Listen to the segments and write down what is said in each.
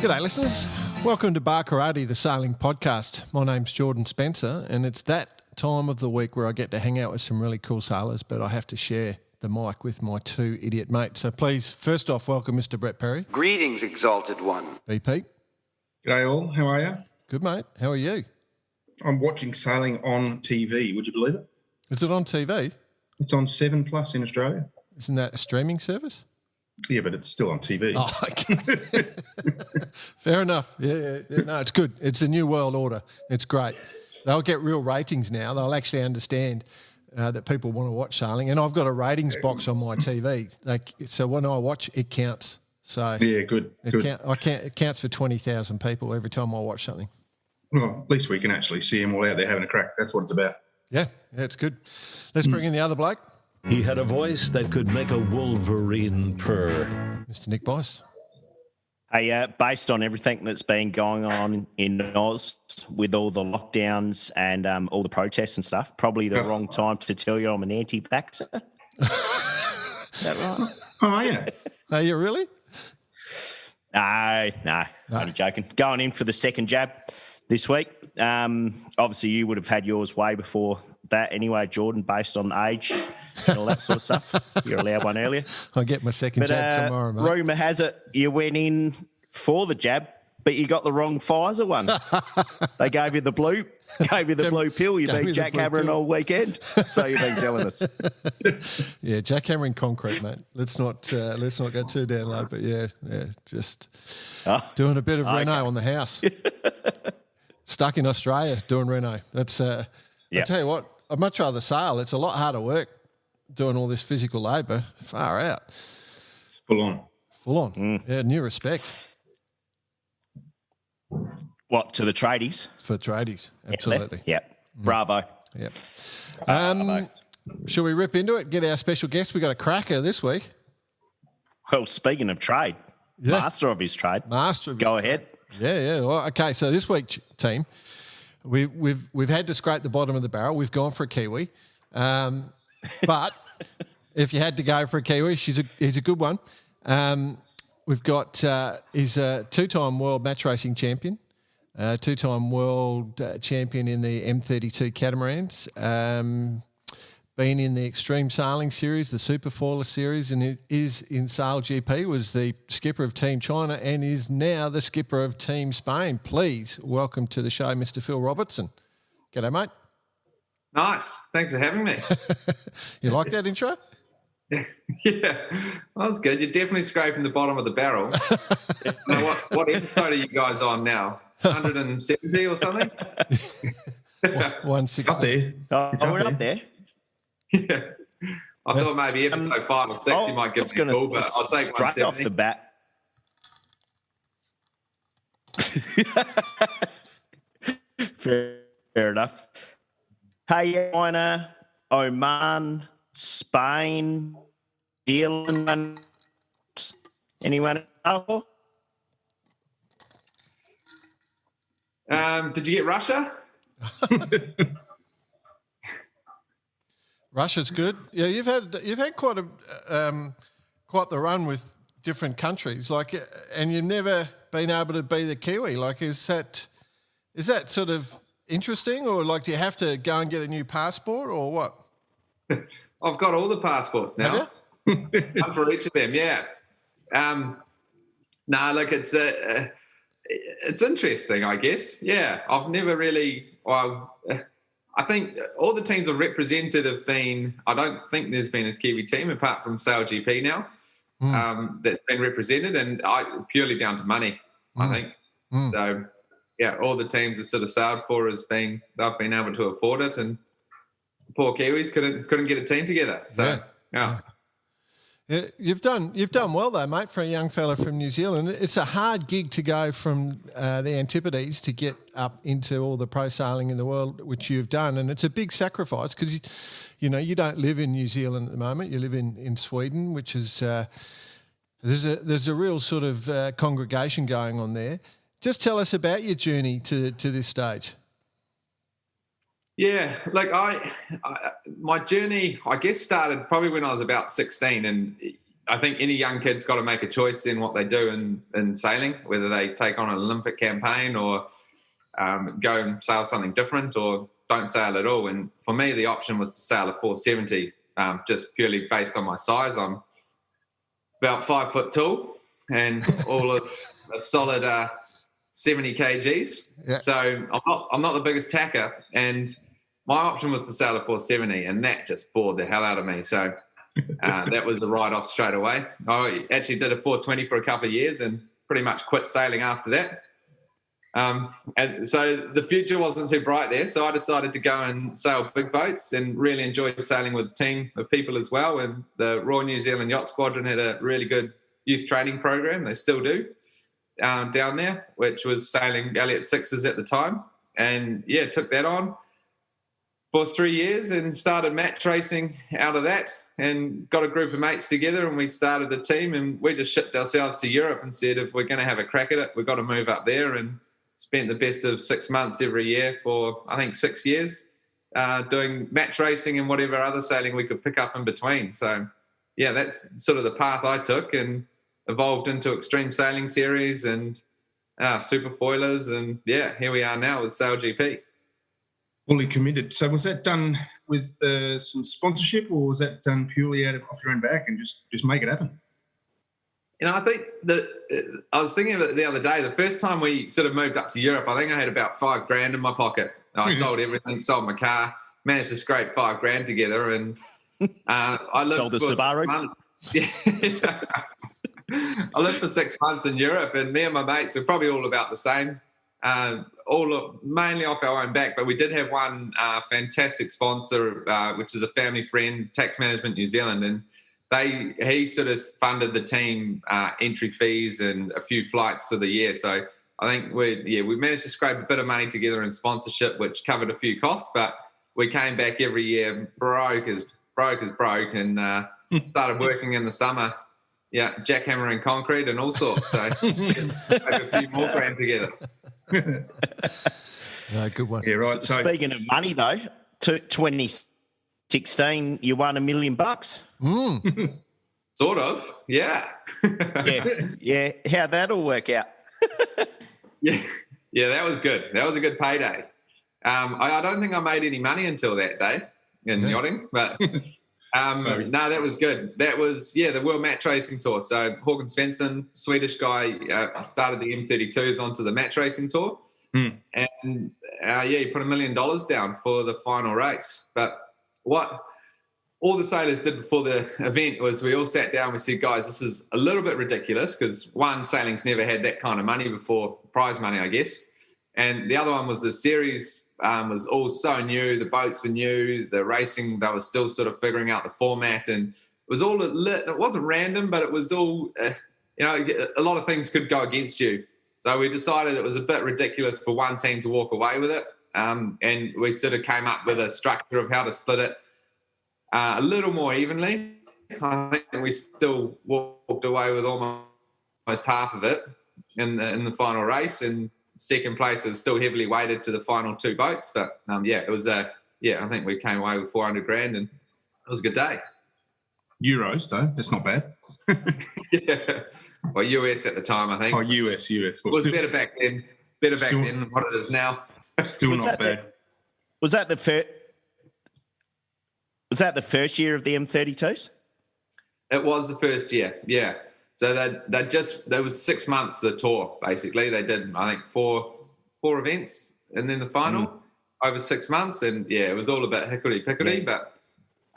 G'day listeners, welcome to Bar Karate, the sailing podcast. My name's Jordan Spencer and it's that time of the week where I get to hang out with some really cool sailors, but I have to share the mic with my two idiot mates. So please, first off, welcome Mr. Brett Perry. Greetings, Exalted One. BP. G'day all, how are you? Good mate, how are you? I'm watching sailing on TV, would you believe it? Is it on TV? It's on 7 Plus in Australia. Isn't that a streaming service? Yeah, but it's still on TV. Oh, okay. Fair enough. Yeah. No, it's good. It's a new world order. It's great. They'll get real ratings now. They'll actually understand that people want to watch sailing. And I've got a ratings box on my TV. So when I watch, it counts. So yeah, good. It counts for 20,000 people every time I watch something. Well, at least we can actually see them all out there having a crack. That's what it's about. Yeah, it's good. Let's bring in the other bloke. He had a voice that could make a wolverine purr. Mr. Nick Boyce. Hey, based on everything that's been going on in Oz with all the lockdowns and all the protests and stuff, probably the wrong time to tell you I'm an anti-vaxxer. Is that right? Oh, yeah. Are you really? No, only joking. Going in for the second jab this week. Obviously, you would have had yours way before that anyway, Jordan, based on age and all that sort of stuff. You're allowed one earlier. I'll get my second jab tomorrow, mate. Rumour has it you went in for the jab, but you got the wrong Pfizer one. They gave you the blue pill. You've been jackhammering all weekend. So you've been telling us. Yeah, jackhammering concrete, mate. Let's not go too down low, but yeah, just doing a bit of Reno on the house. Stuck in Australia doing Reno. That's I tell you what, I'd much rather sail. It's a lot harder work doing all this physical labour. Far out. It's full on. Full on. Yeah, new respect. What, to the tradies? For tradies, absolutely. Yep. Bravo. Yep. Shall we rip into it? Get our special guest. We got a cracker this week. Well, speaking of trade, master of his trade. Go ahead. Yeah. Well, okay, so this week, team, we've had to scrape the bottom of the barrel. We've gone for a Kiwi. But if you had to go for a Kiwi, he's a good one. We've got he's a two-time world match racing champion, two-time world champion in the M32 catamarans, been in the Extreme Sailing Series, the Super Faller Series, and is in SailGP, was the skipper of Team China and is now the skipper of Team Spain. Please welcome to the show, Mr. Phil Robertson. G'day, mate. Nice. Thanks for having me. You like that intro? Yeah, that was good. You're definitely scraping the bottom of the barrel. Now, what episode are you guys on now? 170 or something? 160. Up there. We're up there. Yeah. I thought maybe episode 5 or 6 you might give me a call, but I'll take straight off the bat. Fair enough. Hey, China, Oman, Spain, Zealand, anyone else? Did you get Russia? Russia's good. Yeah, you've had quite the run with different countries, and you've never been able to be the Kiwi. Is that sort of interesting, or do you have to go and get a new passport, or what? I've got all the passports now. One for each of them. Yeah. It's interesting, I guess. Yeah, I've never really. Well, I think all the teams I've represented have been. I don't think there's been a Kiwi team apart from SailGP now that's been represented, and purely down to money. I think so. Yeah, all the teams that sort of sailed for they've been able to afford it, and poor Kiwis couldn't get a team together. So yeah. You've done well though, mate, for a young fella from New Zealand. It's a hard gig to go from the Antipodes to get up into all the pro sailing in the world, which you've done, and it's a big sacrifice because you don't live in New Zealand at the moment. You live in Sweden, which is there's a real sort of congregation going on there. Just tell us about your journey to this stage. Yeah, my journey, I guess, started probably when I was about 16, and I think any young kid's got to make a choice in what they do in sailing, whether they take on an Olympic campaign or go and sail something different or don't sail at all. And for me, the option was to sail a 470, just purely based on my size. I'm about 5 foot tall and all of a solid 70 kgs. Yeah. So I'm not the biggest tacker, and my option was to sail a 470, and that just bored the hell out of me. So that was the write-off straight away. I actually did a 420 for a couple of years and pretty much quit sailing after that. And so the future wasn't too bright there. So I decided to go and sail big boats and really enjoyed sailing with a team of people as well. And the Royal New Zealand Yacht Squadron had a really good youth training program. They still do down there, which was sailing Elliott 6s at the time. And yeah, took that on for 3 years and started match racing out of that, and got a group of mates together and we started a team, and we just shipped ourselves to Europe and said, if we're going to have a crack at it, we've got to move up there, and spent the best of 6 months every year for, I think, 6 years, doing match racing and whatever other sailing we could pick up in between. So, yeah, that's sort of the path I took, and evolved into extreme sailing series and super foilers. And, yeah, here we are now with SailGP. Fully committed. So was that done with some sponsorship, or was that done purely off your own back and just make it happen? You know, I think that I was thinking of it the other day. The first time we sort of moved up to Europe, I think I had about $5,000 in my pocket. I sold everything, sold my car, managed to scrape $5,000 together, and I lived sold the for Subaru. 6 months. Yeah. I lived for 6 months in Europe, and me and my mates were probably all about the same. Mainly off our own back, but we did have one fantastic sponsor, which is a family friend, Tax Management New Zealand, and he sort of funded the team entry fees and a few flights for the year. So I think we managed to scrape a bit of money together in sponsorship, which covered a few costs, but we came back every year broke as broke, and started working in the summer. Yeah, jackhammering concrete and all sorts. So a few more grand together. No, good one. Yeah, right. So Speaking of money, though, 2016, you won $1 million. Sort of, yeah. Yeah. How'd that all work out? Yeah, that was good. That was a good payday. I don't think I made any money until that day in yachting, but no, that was good. That was, the World Match Racing Tour. So Håkan Svensson, Swedish guy, started the M32s onto the match racing tour. And, he put $1 million down for the final race. But what all the sailors did before the event was we all sat down and we said, guys, this is a little bit ridiculous because, one, sailing's never had that kind of money before, prize money, I guess. And the other one was the series was all so new. The boats were new. The racing, they were still sort of figuring out the format. And it was all lit. It wasn't random, but it was all, a lot of things could go against you. So we decided it was a bit ridiculous for one team to walk away with it. And we sort of came up with a structure of how to split it a little more evenly. I think we still walked away with almost half of it in the final race. And second place, it was still heavily weighted to the final two boats. But it was I think we came away with $400,000, and it was a good day. Euros, though, that's not bad. Yeah. Well, US at the time, I think. Oh, US. Well, it was better back then. Better back then than what it is now. Still not bad. Was that the first year of the M32s? It was the first year, yeah. So there was 6 months the tour, basically. They did, I think, four events and then the final over 6 months. And, it was all a bit hickory-pickory. Yeah. But,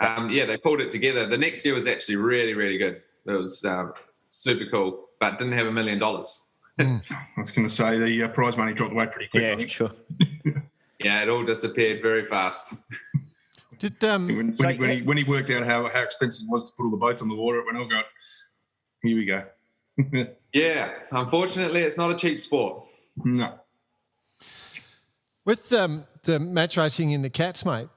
they pulled it together. The next year was actually really, really good. It was super cool, but didn't have $1 million. I was going to say the prize money dropped away pretty quick. Yeah, sure. Yeah, it all disappeared very fast. Did when he worked out how expensive it was to put all the boats on the water, it went, oh God, here we go. Yeah, unfortunately, it's not a cheap sport. No. With the match racing in the cats, mate,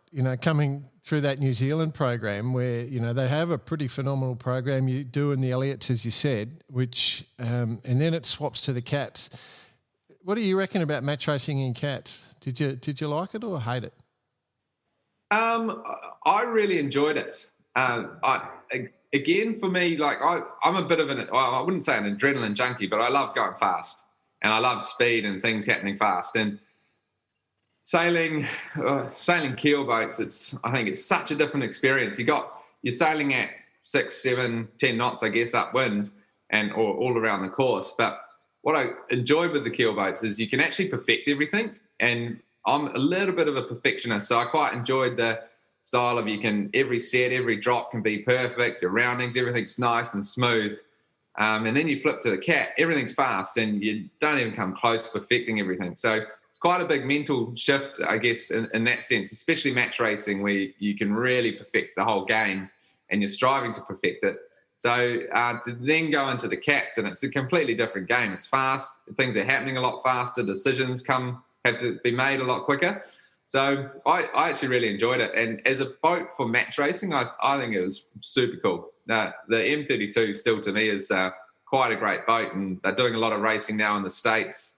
coming through that New Zealand program where, they have a pretty phenomenal program you do in the Elliots, as you said, which and then it swaps to the cats. What do you reckon about match racing in cats? Did you like it or hate it? I really enjoyed it. again, for me, like I'm a bit of I wouldn't say an adrenaline junkie, but I love going fast and I love speed and things happening fast. And sailing keel boats, I think it's such a different experience. You're sailing at 6, 7, 10 knots, I guess, upwind or all around the course. But what I enjoyed with the keel boats is you can actually perfect everything. And I'm a little bit of a perfectionist, so I quite enjoyed the style of every set, every drop can be perfect, your roundings, everything's nice and smooth. And then you flip to the cat, everything's fast and you don't even come close to perfecting everything. So it's quite a big mental shift, I guess, in that sense, especially match racing where you can really perfect the whole game and you're striving to perfect it. So to then go into the cats, and it's a completely different game. It's fast, things are happening a lot faster, decisions have to be made a lot quicker. So I actually really enjoyed it. And as a boat for match racing, I think it was super cool. The M32 still to me is quite a great boat, and they're doing a lot of racing now in the States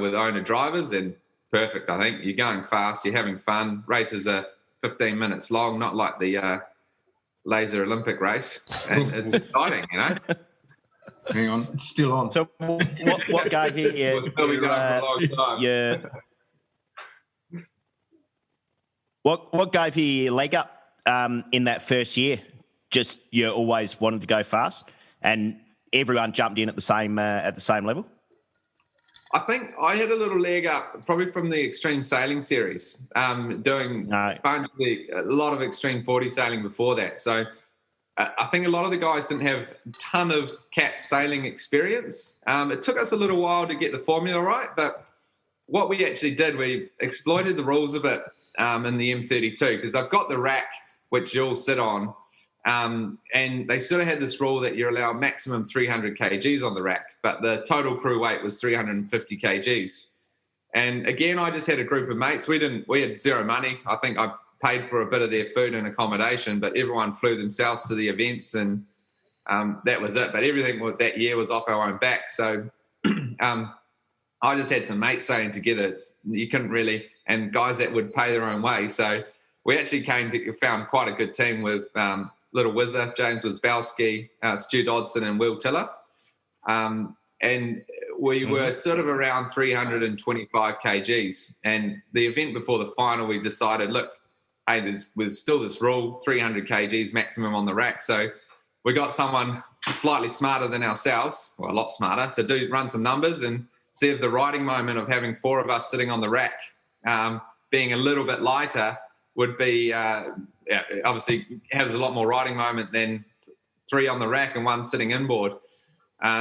with owner drivers, and perfect, I think. You're going fast, you're having fun. Races are 15 minutes long, not like the laser Olympic race. And it's exciting, you know. Hang on, it's still on. So what gave you We'll still be going for a long time. Yeah. What gave you your leg up in that first year? Just you always wanted to go fast, and everyone jumped in at the same level. I think I had a little leg up probably from the Extreme Sailing series, doing a lot of Extreme 40 sailing before that. So I think a lot of the guys didn't have a ton of cat sailing experience. It took us a little while to get the formula right, but what we actually did, we exploited the rules a bit in the M32, because they've got the rack which you'll sit on, and they sort of had this rule that you're allowed maximum 300 kgs on the rack, but the total crew weight was 350 kgs. And again, I just had a group of mates. We had zero money. I think I paid for a bit of their food and accommodation, but everyone flew themselves to the events, and that was it. But everything that year was off our own back. So I just had some mates sailing together. You couldn't really, and guys that would pay their own way. So we actually found quite a good team with Little Whizzer, James Wazbowski, Stu Dodson and Will Tiller. And we were sort of around 325 kgs. And the event before the final, we decided, look, hey, there was still this rule, 300 kgs maximum on the rack. So we got someone slightly smarter than ourselves, or a lot smarter, to run some numbers and see if the riding moment of having 4 of us sitting on the rack being a little bit lighter would be, obviously has a lot more riding moment than 3 on the rack and 1 sitting inboard.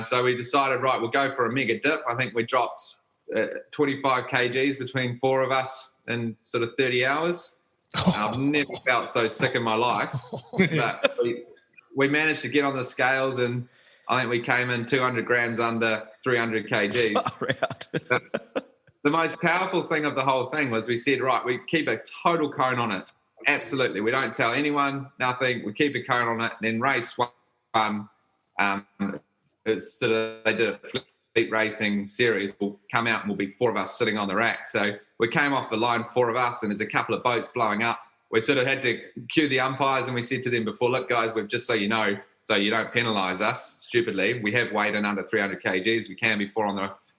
So we decided, right, we'll go for a mega dip. I think we dropped 25 kgs between 4 of us in sort of 30 hours. I've never felt so sick in my life. But we managed to get on the scales, and I think we came in 200 grams under 300 kgs. The most powerful thing of the whole thing was we said, right, we keep a total cone on it. Absolutely. We don't tell anyone, nothing. We keep a cone on it. And then race 1, it's sort of, they did a fleet racing series. We'll come out and we'll be 4 of us sitting on the rack. So we came off the line, 4 of us, and there's a couple of boats blowing up. We sort of had to cue the umpires, and we said to them before, look, guys, we've just so you know, so you don't penalise us stupidly. We have weight in under 300 kgs. We can be 4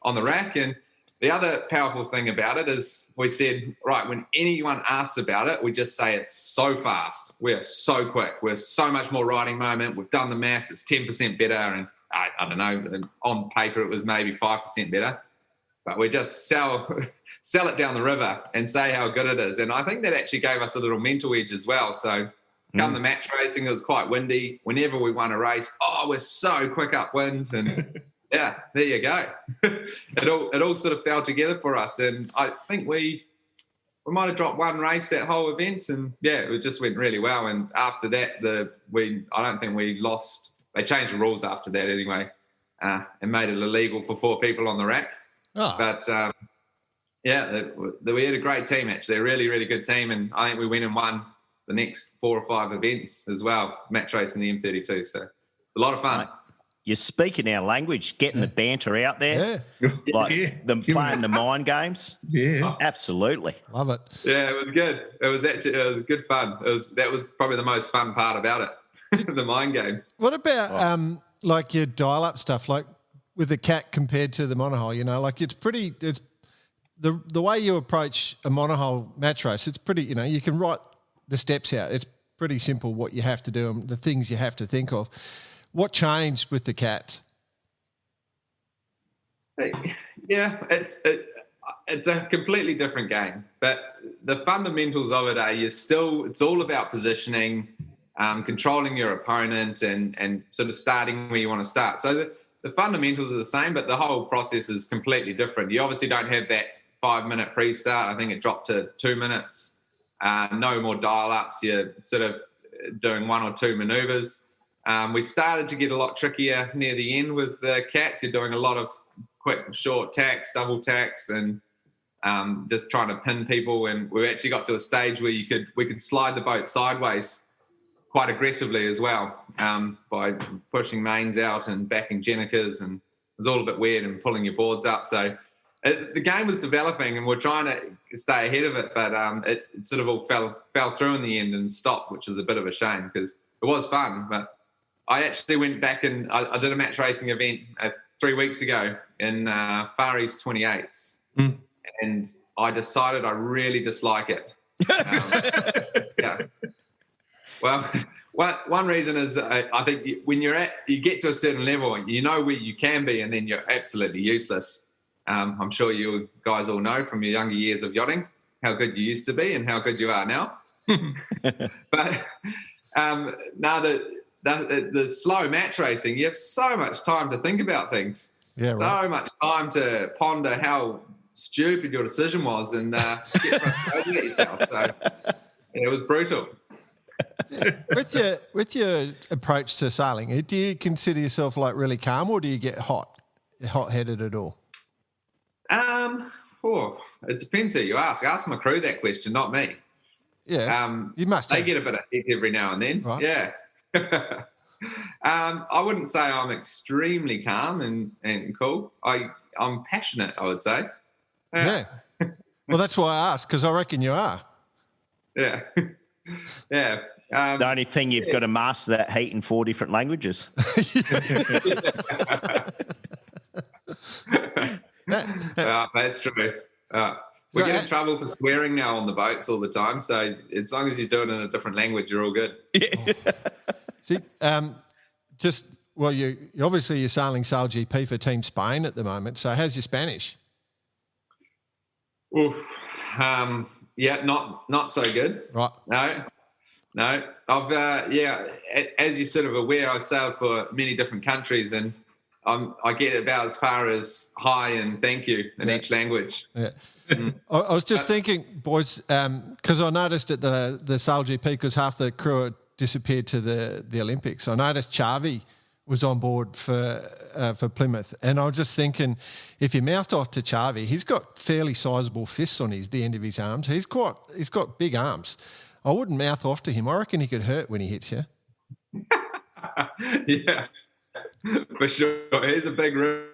on the rack. And the other powerful thing about it is we said, right, when anyone asks about it, we just say it's so fast. We're so quick. We're so much more riding moment. We've done the maths. It's 10% better. And I don't know, on paper it was maybe 5% better. But we just sell it down the river and say how good it is. And I think that actually gave us a little mental edge as well. So come the match racing, it was quite windy. Whenever we won a race, we're so quick upwind. And yeah, there you go. It all sort of fell together for us. And I think we might have dropped 1 race that whole event. And yeah, it just went really well. And after that, I don't think we lost. They changed the rules after that anyway, and made it illegal for 4 people on the rack. Oh. But we had a great team, actually, a really, really good team. And I think we went and won the next 4 or 5 events as well, match racing the M32. So a lot of fun. Right. You're speaking our language, getting the banter out there, them playing the mind games. Yeah, absolutely, love it. Yeah, it was good. It was good fun. That was probably the most fun part about it. the mind games. What about like your dial-up stuff, like with the cat compared to the monohull? You know, like it's the way you approach a monohull match race. It's pretty, you know, you can write the steps out. It's pretty simple what you have to do and the things you have to think of. What changed with the cat? Yeah, it's a completely different game, but the fundamentals of it are it's all about positioning, controlling your opponent and sort of starting where you want to start. So the fundamentals are the same, but the whole process is completely different. You obviously don't have that 5-minute pre-start. I think it dropped to 2 minutes. No more dial-ups. You're sort of doing 1 or 2 maneuvers. We started to get a lot trickier near the end with the cats. You're doing a lot of quick, short tacks, double tacks, and just trying to pin people. And we actually got to a stage where we could slide the boat sideways quite aggressively as well, by pushing mains out and backing Jenicas, and it was all a bit weird and pulling your boards up. So the game was developing and we're trying to stay ahead of it, but it sort of all fell through in the end and stopped, which is a bit of a shame because it was fun. But I actually went back and I did a match racing event 3 weeks ago in Far East 28s, and I decided I really dislike it. Yeah. Well, one reason is I think when you get to a certain level, you know where you can be, and then you're absolutely useless. I'm sure you guys all know from your younger years of yachting how good you used to be and how good you are now. But now the slow match racing, you have so much time to think about things. Yeah, right. So much time to ponder how stupid your decision was and get frustrated at yourself. So it was brutal. With your approach to sailing, do you consider yourself like really calm, or do you get hot-headed at all? It depends who you ask. Ask my crew that question, not me. Yeah, you must. They get a bit of heat every now and then. Right. Yeah. I wouldn't say I'm extremely calm and cool. I'm passionate, I would say. Yeah. Well, that's why I asked, because I reckon you are. Yeah. Yeah. The only thing you've got to master that heat in 4 different languages. That's true. We get in trouble for swearing now on the boats all the time. So as long as you do it in a different language, you're all good. Yeah. See, you obviously you're sailing SailGP for Team Spain at the moment. So how's your Spanish? Oof. Yeah, not so good. Right. No. I've as you're sort of aware, I've sailed for many different countries, and I get about as far as hi and thank you in each language. Yeah. I was just thinking, boys, because I noticed at the SailGP, because half the crew had disappeared to the Olympics. I noticed Chavi was on board for Plymouth, and I was just thinking, if you mouthed off to Chavi, he's got fairly sizable fists on the end of his arms. He's got big arms. I wouldn't mouth off to him. I reckon he could hurt when he hits you. Yeah, for sure. He's a big room.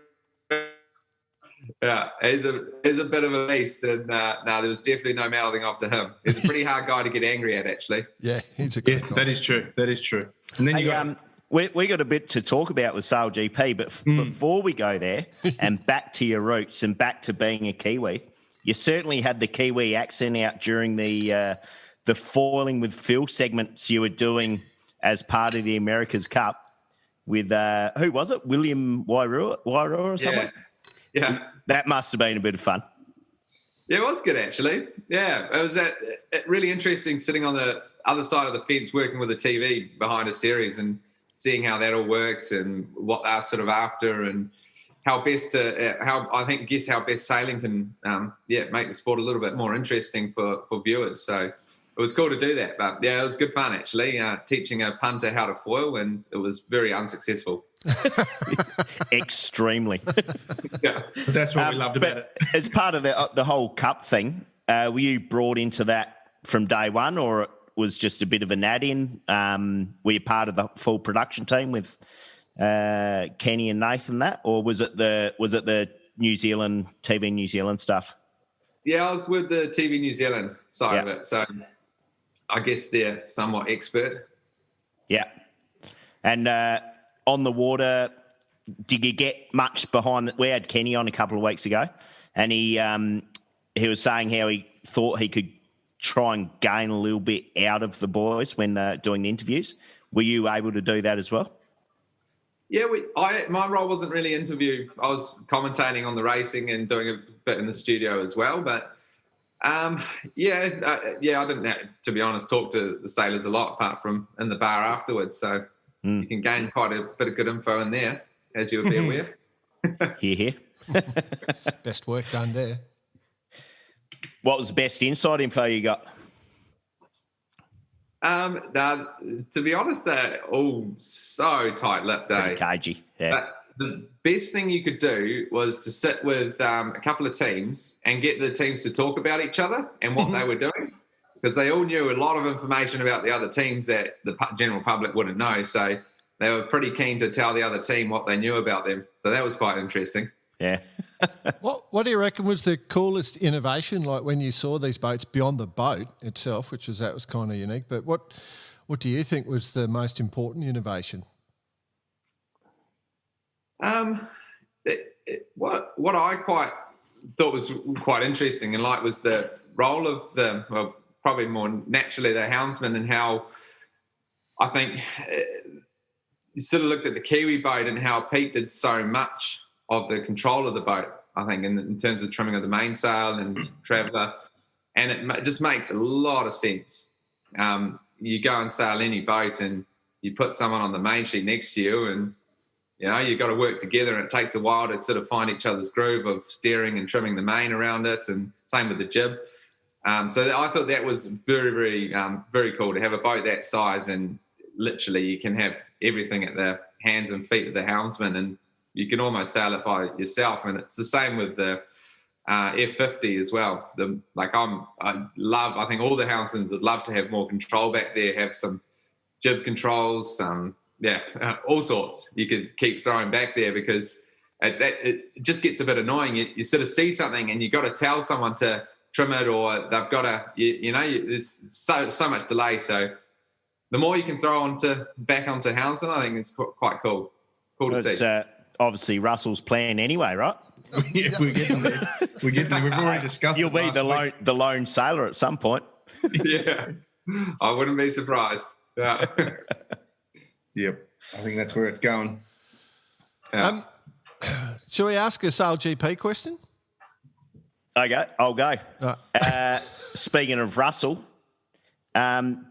Yeah, he's a bit of a beast, and no, there was definitely no mouthing off to him. He's a pretty hard guy to get angry at, actually. Yeah, he's a good guy. That is true. That is true. And then we got a bit to talk about with SailGP, but before we go there and back to your roots and back to being a Kiwi, you certainly had the Kiwi accent out during the foiling with Phil segments you were doing as part of the America's Cup with who was it? William Wairua or someone? Yeah. That must have been a bit of fun. Yeah, it was good, actually. Yeah, it was really interesting sitting on the other side of the fence working with the TV behind a series and seeing how that all works and what they're sort of after and how best sailing can make the sport a little bit more interesting for viewers. So it was cool to do that. But, yeah, it was good fun, actually, teaching a punter how to foil, and it was very unsuccessful. Extremely. Yeah. But that's what we loved about it. As part of the whole cup thing, were you brought into that from day one, or it was just a bit of an add-in? Were you part of the full production team with Kenny and Nathan, or was it the New Zealand TV New Zealand stuff? Yeah, I was with the TV New Zealand side of it, so I guess they're somewhat expert. Yeah. And on the water, did you get much behind? We had Kenny on a couple of weeks ago, and he was saying how he thought he could try and gain a little bit out of the boys when doing the interviews. Were you able to do that as well? Yeah, my role wasn't really interview. I was commentating on the racing and doing a bit in the studio as well. But I didn't have, to be honest, talk to the sailors a lot apart from in the bar afterwards. So you can gain quite a bit of good info in there, as you would be aware. Here. Best work done there. What was the best inside info you got? Now, to be honest, they're all so tight-lipped. Pretty cagey, yeah. The best thing you could do was to sit with a couple of teams and get the teams to talk about each other and what they were doing, because they all knew a lot of information about the other teams that the general public wouldn't know. So they were pretty keen to tell the other team what they knew about them. So that was quite interesting. Yeah. What do you reckon was the coolest innovation, like when you saw these boats beyond the boat itself, which was kind of unique, but what do you think was the most important innovation? What I quite thought was quite interesting and like was the role of probably more naturally the helmsman, and how I think you sort of looked at the Kiwi boat and how Pete did so much of the control of the boat, I think, in terms of trimming of the mainsail and traveller. And it just makes a lot of sense. You go and sail any boat and you put someone on the main sheet next to you, and, you know, you've got to work together, and it takes a while to sort of find each other's groove of steering and trimming the main around it, and same with the jib. So I thought that was very, very, very cool to have a boat that size, and literally you can have everything at the hands and feet of the helmsman, and you can almost sail it by yourself. And it's the same with the F50 as well. I think all the helmsmen would love to have more control back there, have some jib controls, all sorts you could keep throwing back there, because it just gets a bit annoying. You sort of see something and you've got to tell someone to trim it, or they've got to, there's so much delay. So the more you can throw back onto helmsman, I think it's quite cool. Cool to see. Obviously Russell's plan anyway, right? Yeah, we're getting there. We've already discussed You'll it be the lone sailor at some point. Yeah, I wouldn't be surprised. Yeah. Yep, I think that's where it's going. Yeah. Shall we ask a SailGP question? Okay, I'll go. Right. Speaking of Russell,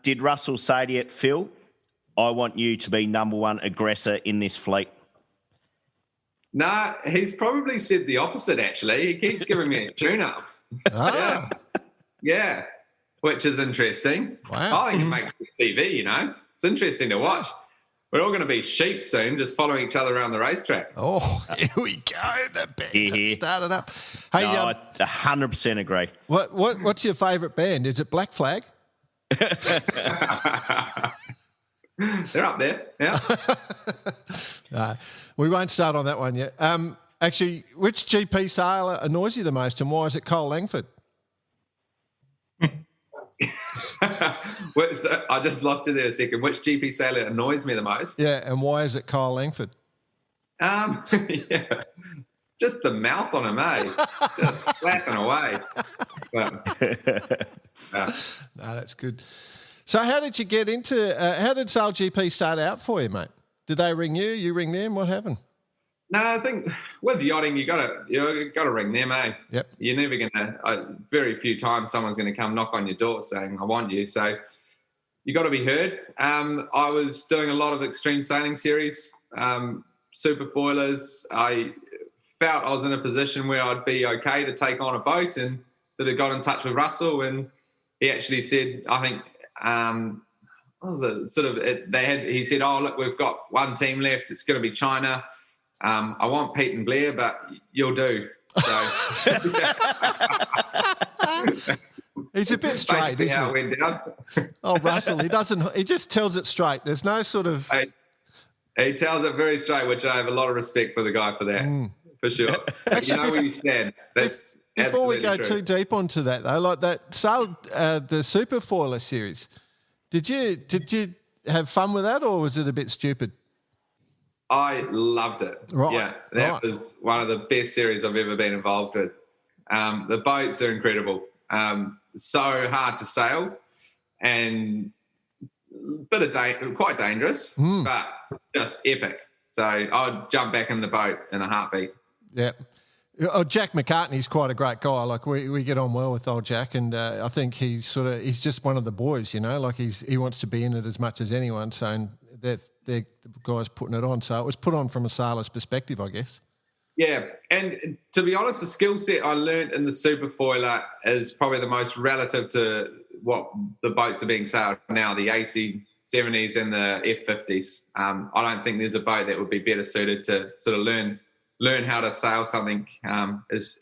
did Russell say to you, Phil, I want you to be number one aggressor in this fleet? Nah, he's probably said the opposite, actually. He keeps giving me a tune-up. Ah. Yeah, which is interesting. Wow. I think it makes good TV, It's interesting to watch. We're all going to be sheep soon, just following each other around the racetrack. Oh, here we go. The band started up. Hey, I 100% agree. What's your favourite band? Is it Black Flag? They're up there, yeah. We won't start on that one yet. Actually, which GP sailor annoys you the most, and why is it Cole Langford? I just lost you there a second. Which GP sailor annoys me the most? Yeah, and why is it Kyle Langford? Yeah, it's just the mouth on him, just flapping away. No, that's good. So how did you get into, how did SailGP start out for you, mate? Did they ring you? You ring them? What happened? No, I think with yachting, you got to ring them, eh? Yep. You're never gonna. Very few times someone's going to come knock on your door saying, "I want you." So you got to be heard. I was doing a lot of extreme sailing series, super foilers. I felt I was in a position where I'd be okay to take on a boat, and sort of got in touch with Russell, and he actually said, I think. What was it? Sort of. He said, "Oh, look, we've got one team left. It's going to be China. I want Pete and Blair, but you'll do." So he's a bit straight, isn't how he? it went down. Oh, Russell, he just tells it straight. There's no sort of. He tells it very straight, which I have a lot of respect for the guy for that, for sure. Actually, you know where you stand. That's before we go true. too deep onto that, though, like that the Super Foiler series, did you have fun with that, or was it a bit stupid? I loved it. Right, Yeah, that right. was one of the best series I've ever been involved with. The boats are incredible. So hard to sail and quite dangerous, but just epic. So I'd jump back in the boat in a heartbeat. Yeah. Oh, Jack McCartney's quite a great guy. Like we get on well with old Jack, and I think he's just one of the boys, you know. Like he wants to be in it as much as anyone. So and they're the guys putting it on. So it was put on from a sailor's perspective, I guess. Yeah, and to be honest, the skill set I learned in the superfoiler is probably the most relative to what the boats are being sailed now, the AC70s and the F50s. I don't think there's a boat that would be better suited to sort of learn how to sail something as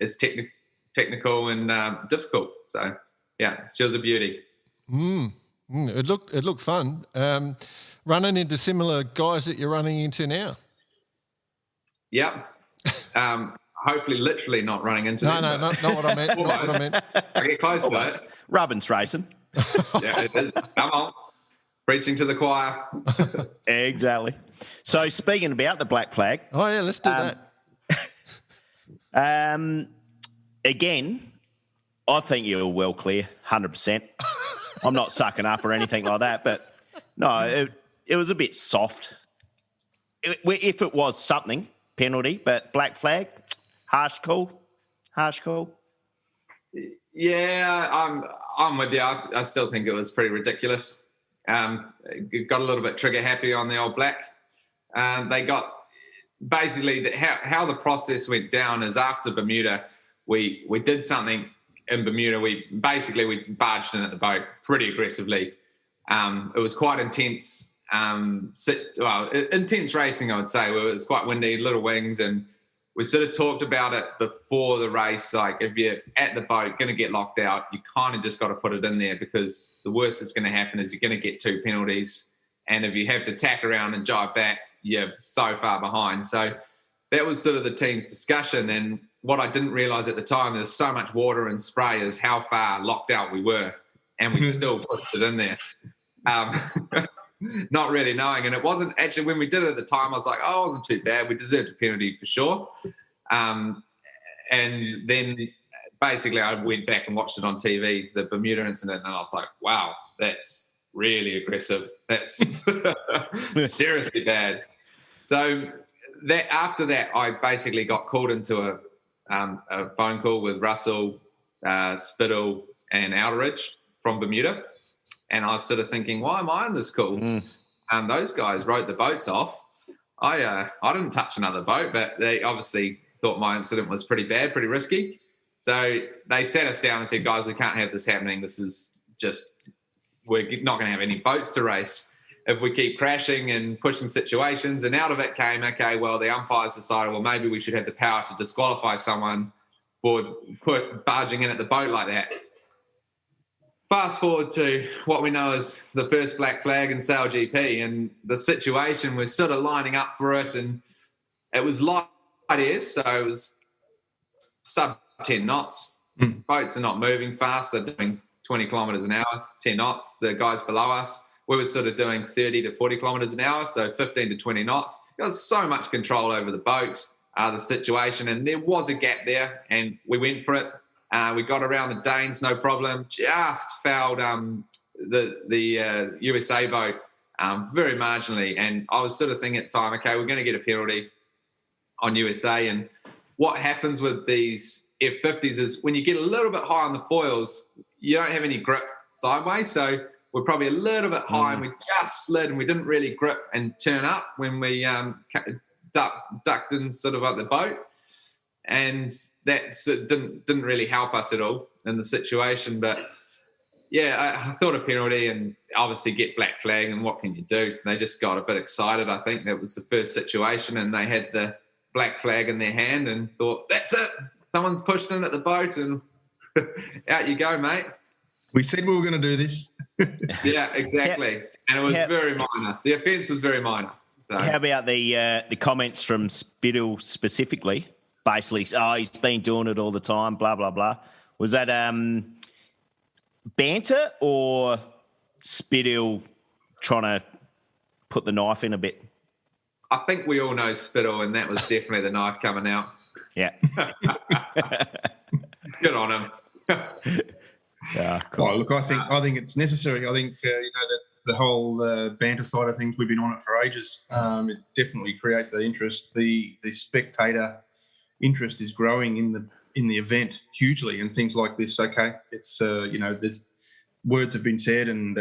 technical and difficult. So, yeah, she was a beauty. It looked fun. Running into similar guys that you're running into now. Yep. Hopefully, literally not running into them. No, not what I meant. Not what I meant. I get close to it. Rubbin's racing. Yeah, it is. Come on. Preaching to the choir. Exactly. So speaking about the black flag. Oh, yeah, let's do that. Again, I think you were well clear, 100%. I'm not sucking up or anything like that, but no, it was a bit soft. If it was something, penalty, but black flag, harsh call. Yeah, I'm with you. I still think it was pretty ridiculous. Got a little bit trigger happy on the old black. They got basically how the process went down is after Bermuda, we did something in Bermuda. We barged in at the boat pretty aggressively. It was quite intense. Intense racing, I would say. It was quite windy, little wings, and we sort of talked about it before the race. Like, if you're at the boat, going to get locked out, you kind of just got to put it in there, because the worst that's going to happen is you're going to get 2 penalties. And if you have to tack around and jive back, you're so far behind. So that was sort of the team's discussion. And what I didn't realise at the time, there's so much water and spray, is how far locked out we were. And we still pushed it in there. Not really knowing. And it wasn't actually, when we did it at the time, I was like, oh, it wasn't too bad. We deserved a penalty for sure. And then basically I went back and watched it on TV, the Bermuda incident, and I was like, wow, that's really aggressive. That's seriously bad. So after that, I basically got called into a phone call with Russell, Spittle and Outeridge from Bermuda. And I was sort of thinking, why am I on this call? Those guys wrote the boats off. I didn't touch another boat, but they obviously thought my incident was pretty bad, pretty risky. So they sat us down and said, guys, we can't have this happening. This is just, we're not going to have any boats to race if we keep crashing and pushing situations. And out of it came, okay, well, the umpires decided, well, maybe we should have the power to disqualify someone for barging in at the boat like that. Fast forward to what we know as the first black flag in SailGP, and the situation was sort of lining up for it, and it was light airs, so it was sub 10 knots. Boats are not moving fast. They're doing 20 kilometres an hour, 10 knots. The guys below us, we were sort of doing 30 to 40 kilometres an hour, so 15 to 20 knots. There was so much control over the boat, the situation, and there was a gap there, and we went for it. We got around the Danes, no problem. Just fouled the USA boat very marginally. And I was sort of thinking at the time, okay, we're going to get a penalty on USA. And what happens with these F50s is when you get a little bit high on the foils, you don't have any grip sideways. So we're probably a little bit high, and we just slid, and we didn't really grip and turn up when we ducked in sort of at the boat. And that didn't really help us at all in the situation. But, yeah, I thought a penalty, and obviously get black flag, and what can you do? They just got a bit excited. I think that was the first situation, and they had the black flag in their hand and thought, that's it. Someone's pushed in at the boat, and out you go, mate. We said we were going to do this. Yeah, exactly. And it was very minor. The offence was very minor. So. How about the comments from Spittle specifically? Basically, he's been doing it all the time, blah, blah, blah. Was that banter or Spittle trying to put the knife in a bit? I think we all know Spittle, and that was definitely the knife coming out. Yeah. Good on him. Yeah, cool. Well, look, I think it's necessary. I think that the whole banter side of things, we've been on it for ages. It definitely creates that interest. The spectator interest is growing in the event hugely, and things like this. Okay, it's there's words have been said, and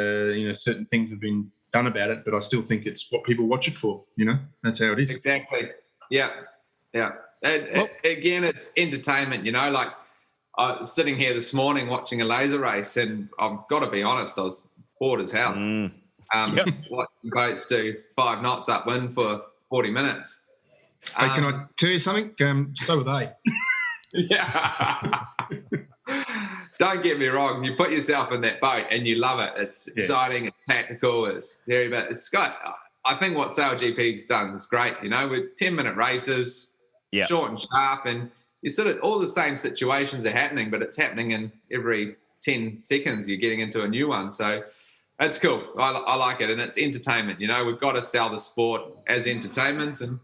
certain things have been done about it, but I still think it's what people watch it for. That's how it is. Exactly. Yeah. Again, it's entertainment. Like I was sitting here this morning watching a laser race, and I've got to be honest, I was bored as hell. Watching boats do 5 knots upwind for 40 minutes. Hey, can I tell you something? So are they. Yeah. Don't get me wrong. You put yourself in that boat and you love it. It's exciting. It's tactical. It's very, but it's got. I think what SailGP's done is great. With 10-minute races, short and sharp, and you sort of all the same situations are happening, but it's happening in every 10 seconds. You're getting into a new one, so that's cool. I like it, and it's entertainment. We've got to sell the sport as entertainment, and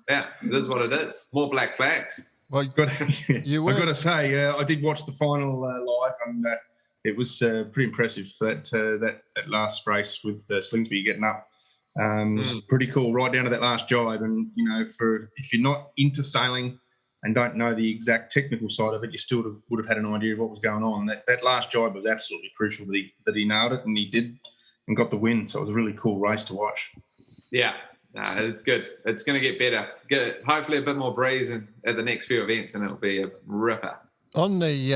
it is what it is. More black flags. Well, I've got to say, I did watch the final live, and it was pretty impressive. That last race with Slingsby getting up was pretty cool, right down to that last jibe. And if you're not into sailing and don't know the exact technical side of it, you still would have had an idea of what was going on. That last jibe was absolutely crucial that he nailed it, and he did, and got the win. So it was a really cool race to watch. Yeah. No, it's good. It's going to get better. Good. Hopefully a bit more breeze at the next few events, and it'll be a ripper. On the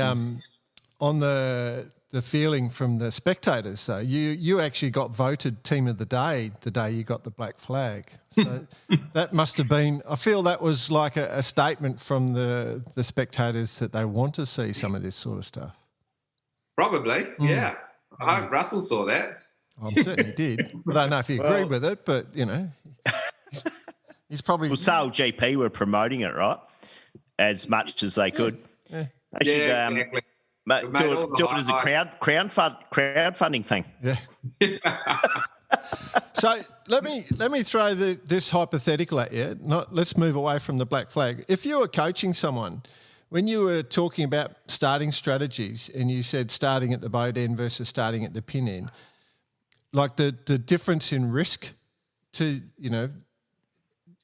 feeling from the spectators, so you actually got voted team of the day you got the black flag. So that must have been. I feel that was like a statement from the spectators that they want to see some of this sort of stuff. Probably, yeah. I hope Russell saw that. I'm certain he did. I don't know if he agreed with it, but he's probably. Well, SailGP were promoting it, right, as much as they could. Yeah. They should exactly. do it as a crowdfunding thing. Yeah. So let me throw this hypothetical at you. Let's move away from the black flag. If you were coaching someone, when you were talking about starting strategies, and you said starting at the boat end versus starting at the pin end, like the difference in risk to,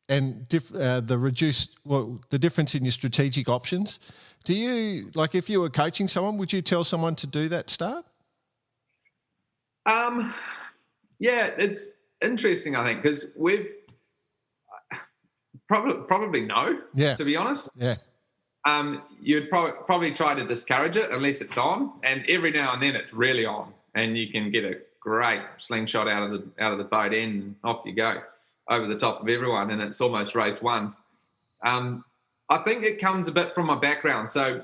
and the difference in your strategic options. Do you, like, if you were coaching someone, would you tell someone to do that start? Yeah, it's interesting, I think, because we've probably no, to be honest. Yeah. You'd probably try to discourage it unless it's on, and every now and then it's really on, and you can get a great slingshot out of the boat end, and off you go over the top of everyone, and it's almost race one. I think it comes a bit from my background. So,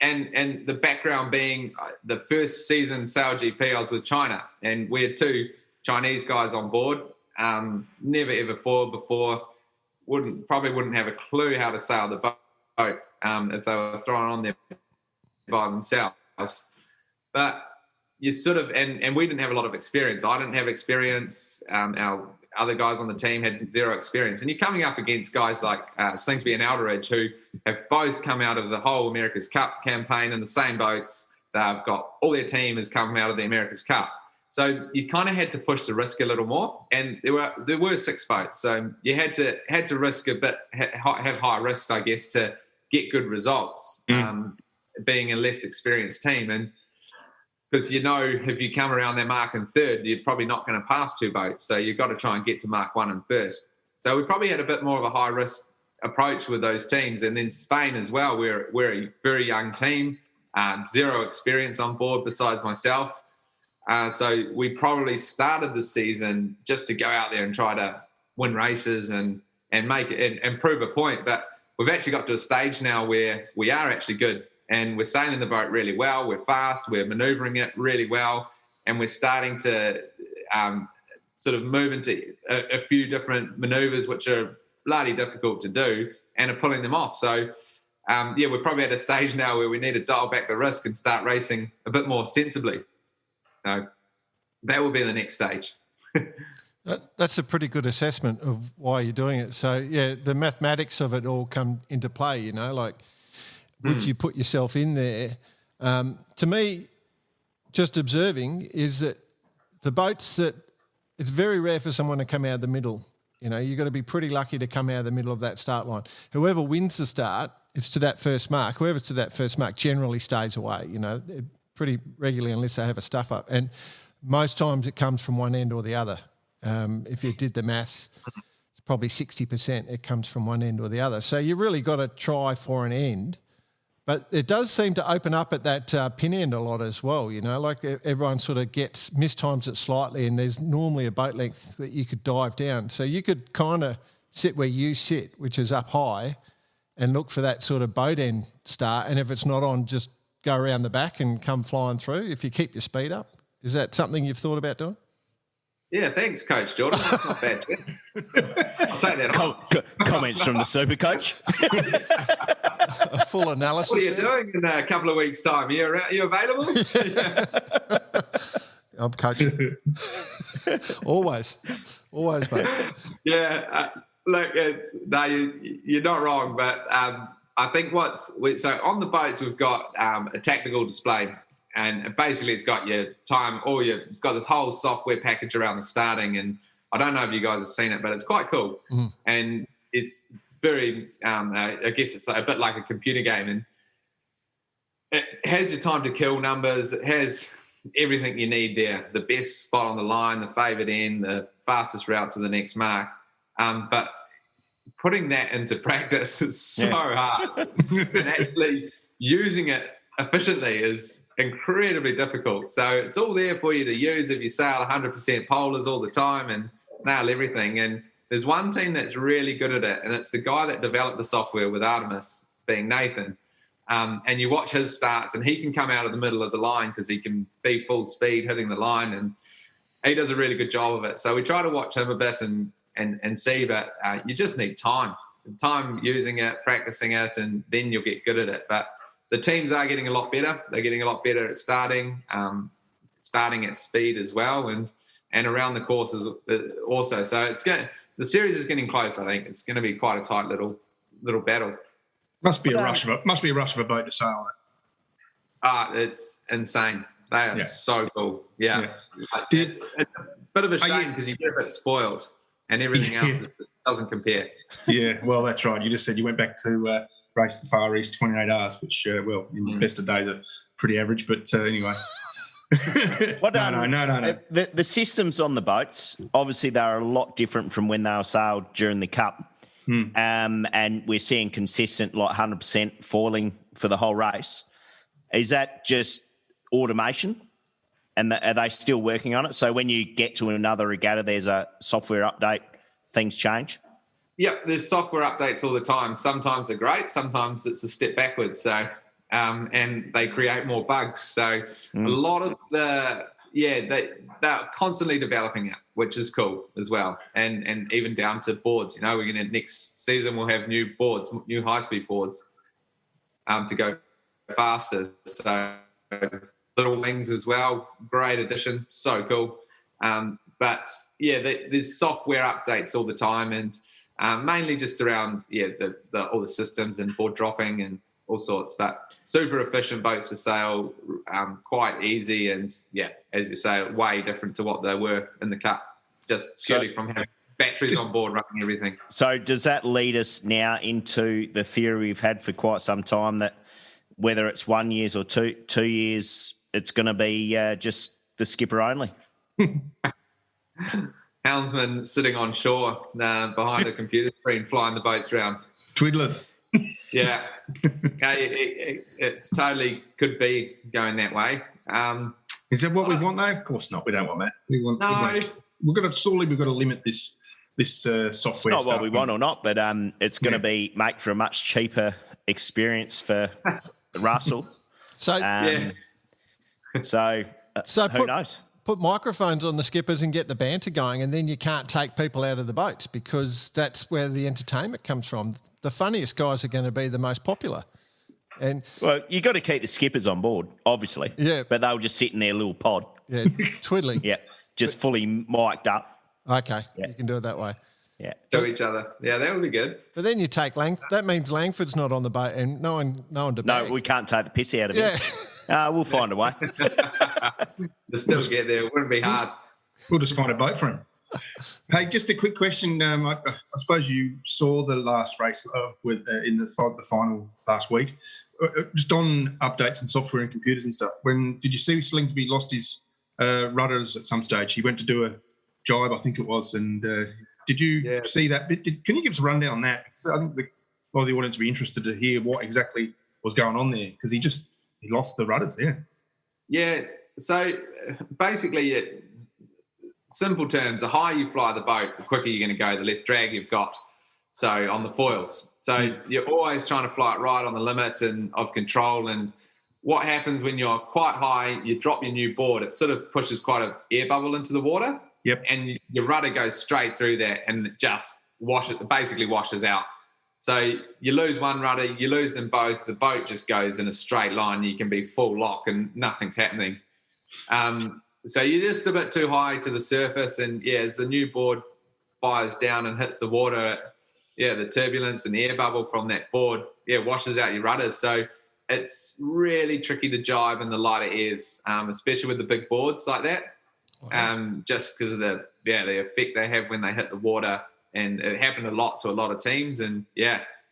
and the background being the first season SailGP, I was with China, and we had 2 Chinese guys on board. Never ever forward before. Probably wouldn't have a clue how to sail the boat if they were thrown on there by themselves. But you sort of, and we didn't have a lot of experience. I didn't have experience. Our other guys on the team had 0 experience. And you're coming up against guys like Slingsby and Alderidge, who have both come out of the whole America's Cup campaign in the same boats. They've got all their team has come out of the America's Cup. So you kind of had to push the risk a little more. And there were 6 boats. So you had to risk a bit, have high risks, I guess, to get good results, being a less experienced team. And because if you come around their mark in 3rd, you're probably not going to pass 2 boats. So you've got to try and get to mark 1 in 1st. So we probably had a bit more of a high-risk approach with those teams. And then Spain as well, we're a very young team, 0 experience on board besides myself. So we probably started the season just to go out there and try to win races and make it and prove a point. But we've actually got to a stage now where we are actually good. And we're sailing the boat really well. We're fast. We're manoeuvring it really well. And we're starting to sort of move into a few different manoeuvres, which are bloody difficult to do, and are pulling them off. So, we're probably at a stage now where we need to dial back the risk and start racing a bit more sensibly. So that will be the next stage. That's a pretty good assessment of why you're doing it. So, yeah, the mathematics of it all come into play, you know, like would you put yourself in there? To me, just observing is that the boats that it's very rare for someone to come out of the middle. You know, you've got to be pretty lucky to come out of the middle of that start line. Whoever wins the start, it's to that first mark. Whoever's to that first mark generally stays away, you know, pretty regularly unless they have a stuff up. And most times it comes from one end or the other. If you did the maths, it's probably 60% it comes from one end or the other. So you really got to try for an end. But it does seem to open up at that pin end a lot as well, you know, like everyone sort of mistimes it slightly and there's normally a boat length that you could dive down. So you could kind of sit where you sit, which is up high, and look for that sort of boat end start. And if it's not on, just go around the back and come flying through if you keep your speed up. Is that something you've thought about doing? Yeah, thanks, Coach Jordan. That's not bad. I'll take that on. Comments from the super coach. A full analysis. What are you doing in a couple of weeks' time? Are you available? I'm coaching. Always, mate. Yeah, look, you're not wrong, but I think so on the boats we've got a tactical display, and basically it's got your time, it's got this whole software package around the starting, and I don't know if you guys have seen it, but it's quite cool, and it's very, I guess it's a bit like a computer game, and it has your time to kill numbers. It has everything you need there, the best spot on the line, the favoured end, the fastest route to the next mark. But putting that into practice is so hard. And actually using it efficiently is incredibly difficult. So it's all there for you to use if you sail 100% polars all the time and nail everything. And there's one team that's really good at it, and it's the guy that developed the software with Artemis, being Nathan. And you watch his starts, and he can come out of the middle of the line because he can be full speed hitting the line, and he does a really good job of it. So we try to watch him a bit and see, but you just need time using it, practicing it, and then you'll get good at it. But the teams are getting a lot better. They're getting a lot better at starting at speed as well, and around the courses also. So the series is getting close. I think it's going to be quite a tight little battle. Must be a rush of a boat to sail on it. It's insane. They are so cool. Yeah. It's a bit of a shame because you get a bit spoiled and everything else doesn't compare. Yeah, well, that's right. You just said you went back to race the Far East 28 hours, which, in the best of days are pretty average. But anyway. No. The systems on the boats, obviously, they're a lot different from when they were sailed during the Cup. And we're seeing consistent, like 100% falling for the whole race. Is that just automation? And are they still working on it? So when you get to another regatta, there's a software update, things change? Yep, there's software updates all the time. Sometimes they're great, sometimes it's a step backwards. So, and they create more bugs. So a lot of they're constantly developing it, which is cool as well. And even down to boards. You know, we're going to next season we'll have new boards, new high-speed boards to go faster. So little wings as well, great addition, so cool. But there's software updates all the time, and mainly just around all the systems and board dropping and all sorts. But super efficient boats to sail, quite easy, and as you say, way different to what they were in the Cup. Just purely from having batteries on board running everything. So does that lead us now into the theory we've had for quite some time that whether it's 1 year or 2 years, it's going to be just the skipper only? Helmsman sitting on shore behind a computer screen flying the boats around. Twiddlers. Yeah. It's totally could be going that way. Is that what we want, though? Of course not. We don't want that. We've got to limit this software. It's not what we want or not, but it's going to be make for a much cheaper experience for Russell. So who knows? Put microphones on the skippers and get the banter going, and then you can't take people out of the boats because that's where the entertainment comes from. The funniest guys are going to be the most popular. And you got to keep the skippers on board, obviously. Yeah. But they'll just sit in their little pod. Yeah, twiddling. Yeah, just fully mic'd up. Okay, Yeah. you can do it that way. Yeah. To each other. Yeah, that would be good. But then you take that means Langford's not on the boat and no one to No, bag. we can't take the piss out of Yeah. it. We'll find a way. To still get there, it wouldn't be hard. We'll just find a boat for him. Hey, just a quick question. I suppose you saw the last race in the final last week. Just on updates and software and computers and stuff. When did you see Slingsby lost his rudders at some stage? He went to do a jibe, I think it was. And did you see that? Can you give us a rundown on that? Because I think a lot of the audience would be interested to hear what exactly was going on there, because he lost the rudders. Yeah. Yeah. So basically, simple terms, the higher you fly the boat, the quicker you're going to go, the less drag you've got. So on the foils. So you're always trying to fly it right on the limit of control. And what happens when you're quite high, you drop your new board, it sort of pushes quite an air bubble into the water. Yep. And your rudder goes straight through that and it just basically washes out. So you lose one rudder, you lose them both, the boat just goes in a straight line. You can be full lock and nothing's happening. So you're just a bit too high to the surface, and as the new board fires down and hits the water, the turbulence and the air bubble from that board, washes out your rudders. So it's really tricky to jibe in the lighter airs, especially with the big boards like that. Wow. Just because of the effect they have when they hit the water, and it happened a lot to a lot of teams. And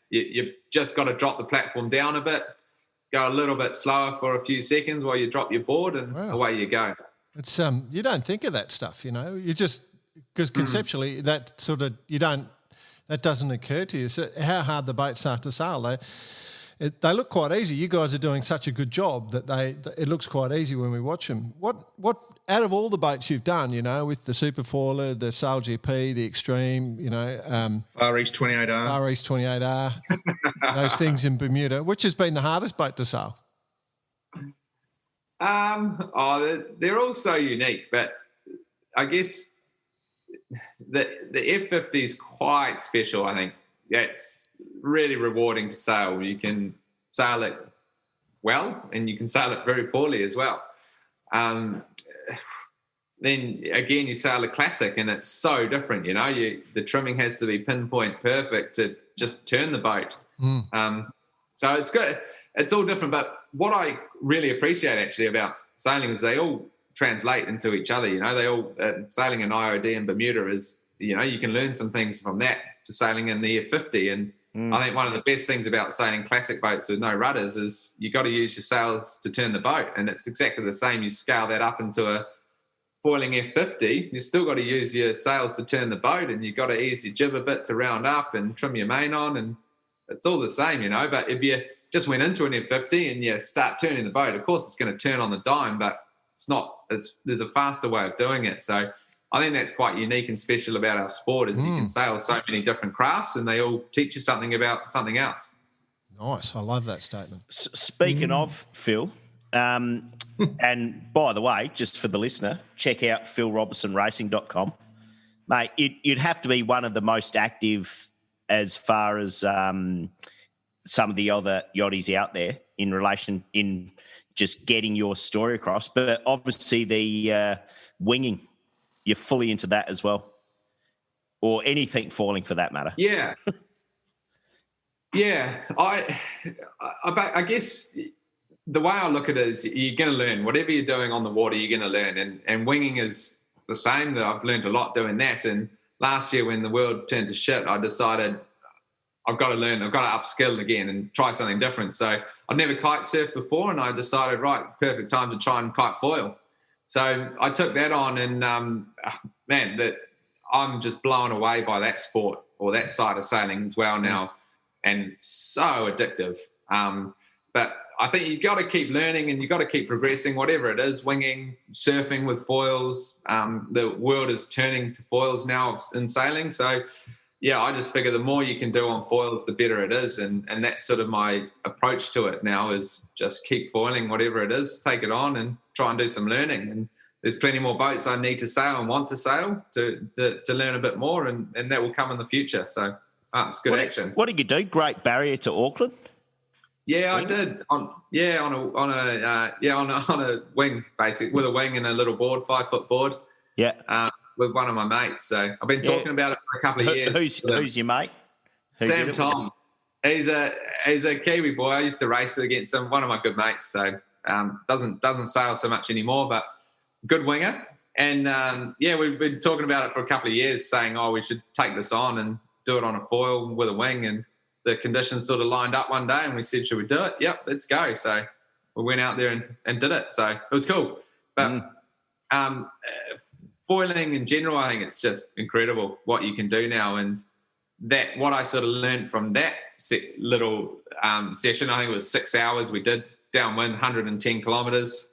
you just got to drop the platform down a bit, go a little bit slower for a few seconds while you drop your board, and away you go. It's you don't think of that stuff, you just, because conceptually that doesn't occur to you. So how hard the boats start to sail, they look quite easy. You guys are doing such a good job that it looks quite easy when we watch them. What out of all the boats you've done, with the Super Foiler, the SailGP, the Extreme, Far East 28R, Far East 28R, those things in Bermuda, which has been the hardest boat to sail? They're all so unique, but I guess the F50 is quite special. I think it's really rewarding to sail. You can sail it well, and you can sail it very poorly as well. Then again, you sail a classic, and it's so different. The trimming has to be pinpoint perfect to just turn the boat. So it's good. It's all different, but what I really appreciate actually about sailing is they all translate into each other. They all sailing in IOD and Bermuda is, you can learn some things from that to sailing in the F50. And I think one of the best things about sailing classic boats with no rudders is you got to use your sails to turn the boat, and it's exactly the same. You scale that up into a foiling F50, you still got to use your sails to turn the boat, and you've got to ease your jib a bit to round up and trim your main on, and it's all the same, But if you just went into an F50 and you start turning the boat, of course it's going to turn on the dime, but there's a faster way of doing it. So I think that's quite unique and special about our sport is you can sail so many different crafts and they all teach you something about something else. Nice. I love that statement. Speaking of, Phil, and by the way, just for the listener, check out philrobertsonracing.com. Mate, you'd have to be one of the most active as far as some of the other yachties out there in relation in just getting your story across. But obviously the winging, you're fully into that as well, or anything falling for that matter. Yeah. I guess the way I look at it is you're going to learn. Whatever you're doing on the water, you're going to learn. And winging is the same. That I've learned a lot doing that. And last year when the world turned to shit, I decided I've got to learn. I've got to upskill again and try something different. So I've never kite surfed before, and I decided, right, perfect time to try and kite foil. So I took that on, and I'm just blown away by that sport or that side of sailing as well now, and so addictive. But I think you've got to keep learning and you've got to keep progressing, whatever it is, winging, surfing with foils. The world is turning to foils now in sailing. So, yeah, I just figure the more you can do on foils, the better it is. And that's sort of my approach to it now is just keep foiling whatever it is, take it on and try and do some learning. And there's plenty more boats I need to sail and want to sail to learn a bit more, and that will come in the future. So it's good action. What did you do? Great Barrier to Auckland? Yeah, I did. On a wing, basically, with a wing and a little board, 5-foot board. Yeah. with one of my mates. So I've been talking about it for a couple of years. Who's your mate? Sam Tom. He's a Kiwi boy. I used to race against him. One of my good mates. So doesn't sail so much anymore, but good winger. And we've been talking about it for a couple of years, saying, we should take this on and do it on a foil with a wing. And the conditions sort of lined up one day, and we said, should we do it? Yep, let's go. So we went out there and did it. So it was cool. But foiling in general, I think it's just incredible what you can do now. And that what I sort of learned from that little session, I think it was 6 hours we did downwind, 110 kilometres,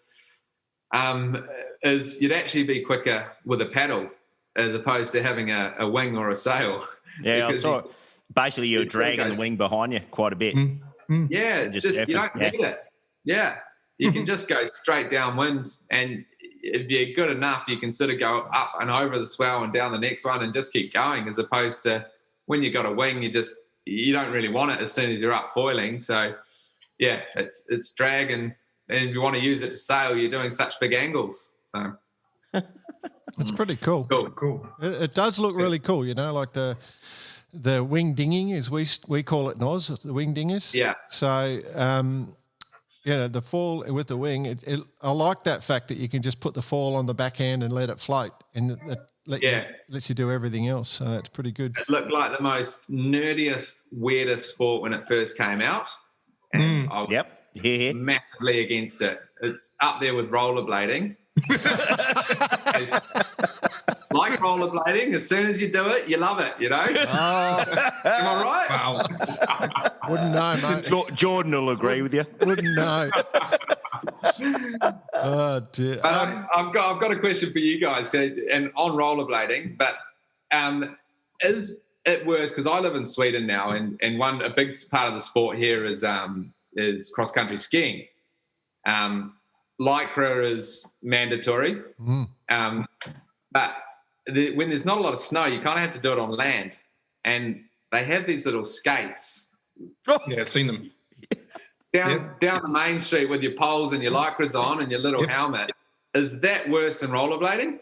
is you'd actually be quicker with a paddle as opposed to having a wing or a sail. Yeah, I saw it. Basically, you're dragging the wing behind you quite a bit. Yeah, it's just you don't need it. Yeah, you can just go straight downwind, and if you're good enough, you can sort of go up and over the swell and down the next one and just keep going, as opposed to when you got a wing, you don't really want it as soon as you're up foiling. So, yeah, it's drag, and if you want to use it to sail, you're doing such big angles. So it's pretty cool. It's cool. It does look really cool, like the wing dinging, as we call it in Oz, the wing dingers. Yeah. So, the fall with the wing, I like that fact that you can just put the fall on the backhand and let it float, and it lets you do everything else. So that's pretty good. It looked like the most nerdiest, weirdest sport when it first came out. And I was massively against it. It's up there with rollerblading. It's like rollerblading. As soon as you do it, you love it, Am I right? Wow. Wouldn't know, mate. Jordan will agree with you. Wouldn't know. Oh, dear. I've got a question for you guys, and on rollerblading, but is it worse? Because I live in Sweden now, and a big part of the sport here is cross-country skiing. Lycra is mandatory, but when there's not a lot of snow, you kind of have to do it on land, and they have these little skates. Yeah, I've seen them. Down the main street with your poles and your lycras on and your little helmet. Is that worse than rollerblading?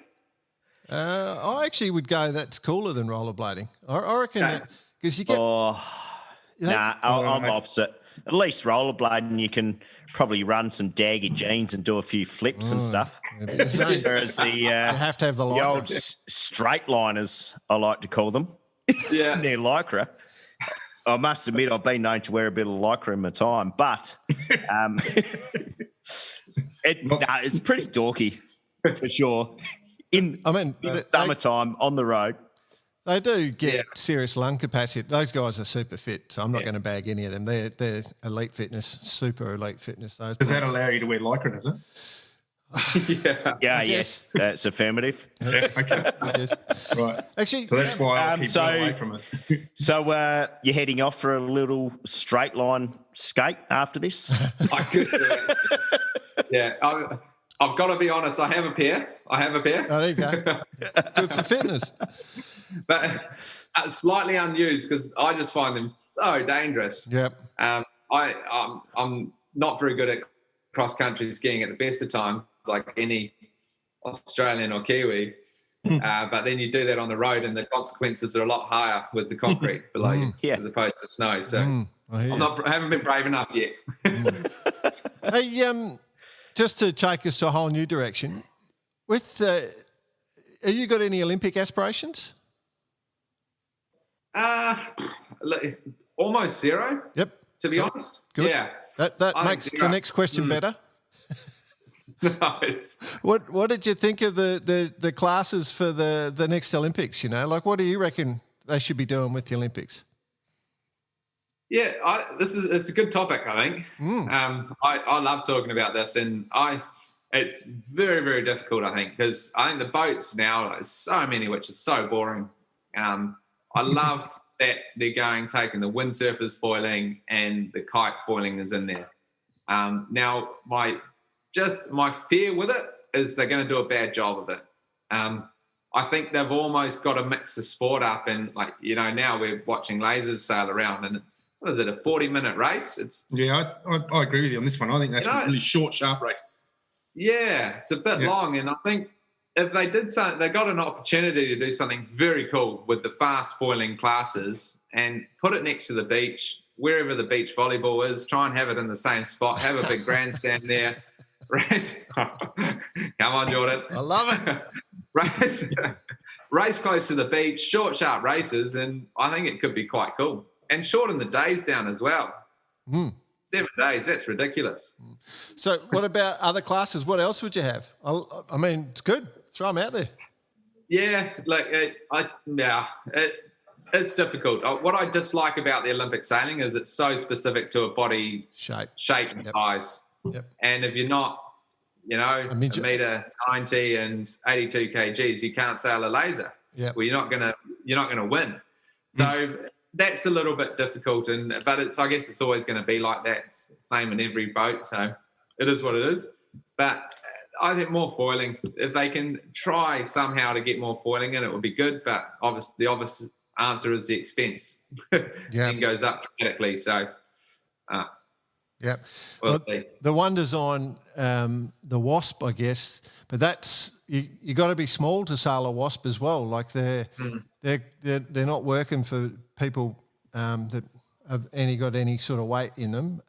I actually would go that's cooler than rollerblading. I reckon because you get. I'm opposite. At least rollerblading, you can probably run some daggy jeans and do a few flips and stuff. Whereas you have to have the old straight liners, I like to call them. Yeah, they're lycra. I must admit, I've been known to wear a bit of lycra in my time, but it's pretty dorky for sure. In summertime on the road. They do get serious lung capacity. Those guys are super fit, so I'm not going to bag any of them. They're elite fitness, super elite fitness. Does that allow you to wear lycra, does it? Yes, that's affirmative. Yeah, okay. Right. Actually, so that's why I keep away from it. So you're heading off for a little straight line skate after this? I could do it. Yeah, I've got to be honest. I have a pair. Oh, there you go. Good for fitness. But slightly unused because I just find them so dangerous. Yep. I'm not very good at cross-country skiing at the best of times, like any Australian or Kiwi. But then you do that on the road and the consequences are a lot higher with the concrete below you as opposed to snow. So I haven't been brave enough yet. Hey, just to take us to a whole new direction, have you got any Olympic aspirations? It's almost zero. Yep. To be honest. Good. Yeah. That makes the next question better. Nice. What did you think of the classes for the next Olympics? Like what do you reckon they should be doing with the Olympics? Yeah, it's a good topic, I think. I love talking about this, and it's very, very difficult, I think, because I think the boats now, there's so many, which is so boring. I love that they're taking the windsurfers foiling and the kite foiling is in there. Now, my fear with it is they're going to do a bad job of it. I think they've almost got to mix the sport up, and now we're watching lasers sail around, and what is it, a 40-minute race? I agree with you on this one. I think that's really short, sharp races. Yeah, it's a bit long, and I think if they did something, they got an opportunity to do something very cool with the fast foiling classes and put it next to the beach, wherever the beach volleyball is, try and have it in the same spot, have a big grandstand there. Race. Come on, Jordan. I love it. race close to the beach, short, sharp races, and I think it could be quite cool. And shorten the days down as well. 7 days, that's ridiculous. So what about other classes? What else would you have? I mean, it's good. Throw them out there. Yeah, it's difficult. What I dislike about the Olympic sailing is it's so specific to a body shape and size. Yep. And if you're not, a meter 90 and 82 kgs, you can't sail a laser. Yeah. Well, you're not gonna win. So that's a little bit difficult, but I guess it's always going to be like that. It's the same in every boat, so it is what it is. But I think more foiling. If they can try somehow to get more foiling in, it would be good. But obviously, the obvious answer is the expense. It goes up dramatically. So, yeah. Well, the wonders on the Wasp, I guess, but that's you got to be small to sail a Wasp as well. Like they're not working for people that have got any sort of weight in them.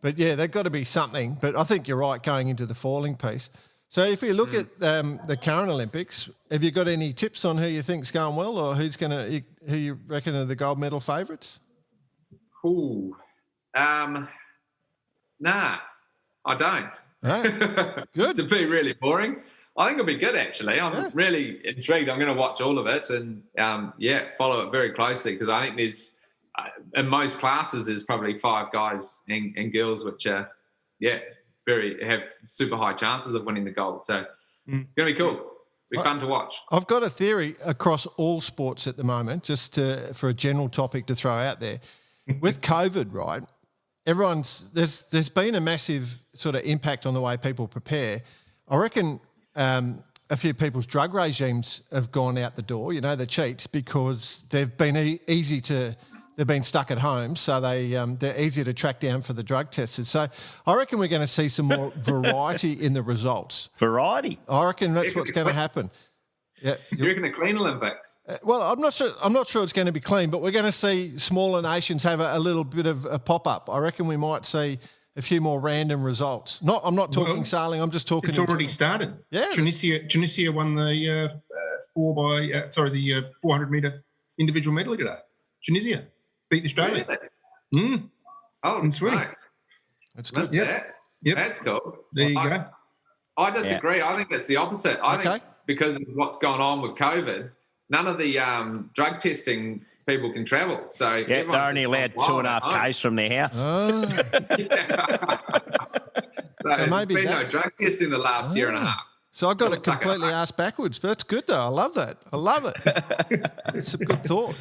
But yeah, they've got to be something. But I think you're right going into the foiling piece. So if we look at the current Olympics, have you got any tips on who you think's going well, or who you reckon are the gold medal favourites? Ooh. Nah, I don't. No. Good. To be really boring. I think it'll be good, actually. I'm really intrigued. I'm going to watch all of it and, follow it very closely, because I think there's, in most classes, there's probably 5 guys and girls which are, have super high chances of winning the gold. So it's going to be cool. It'll be fun to watch. I've got a theory across all sports at the moment, just for a general topic to throw out there. With COVID, right, there's been a massive sort of impact on the way people prepare. I reckon a few people's drug regimes have gone out the door, the cheats, because they've been they've been stuck at home, so they're easier to track down for the drug testers. So I reckon we're going to see some more variety in the results. Variety? I reckon that's what's going to happen. Yeah, you reckon a clean Olympics? Well, I'm not sure it's going to be clean, but we're going to see smaller nations have a little bit of a pop-up. I reckon we might see a few more random results. I'm not talking sailing. I'm just talking. It's already started. Yeah. Tunisia won the 400 meter individual medley today. Tunisia beat Australia. Really? Oh, in swimming. That's good. Yep. That's cool. There you go. I disagree. Yeah. I think it's the opposite. I think because of what's gone on with COVID, none of the drug testing people can travel. So they're only allowed 2.5 k's from their house. Oh. So maybe there's been no drug testing the last year and a half. So I got it completely ass backwards, but that's good though. I love that. It's a good thought.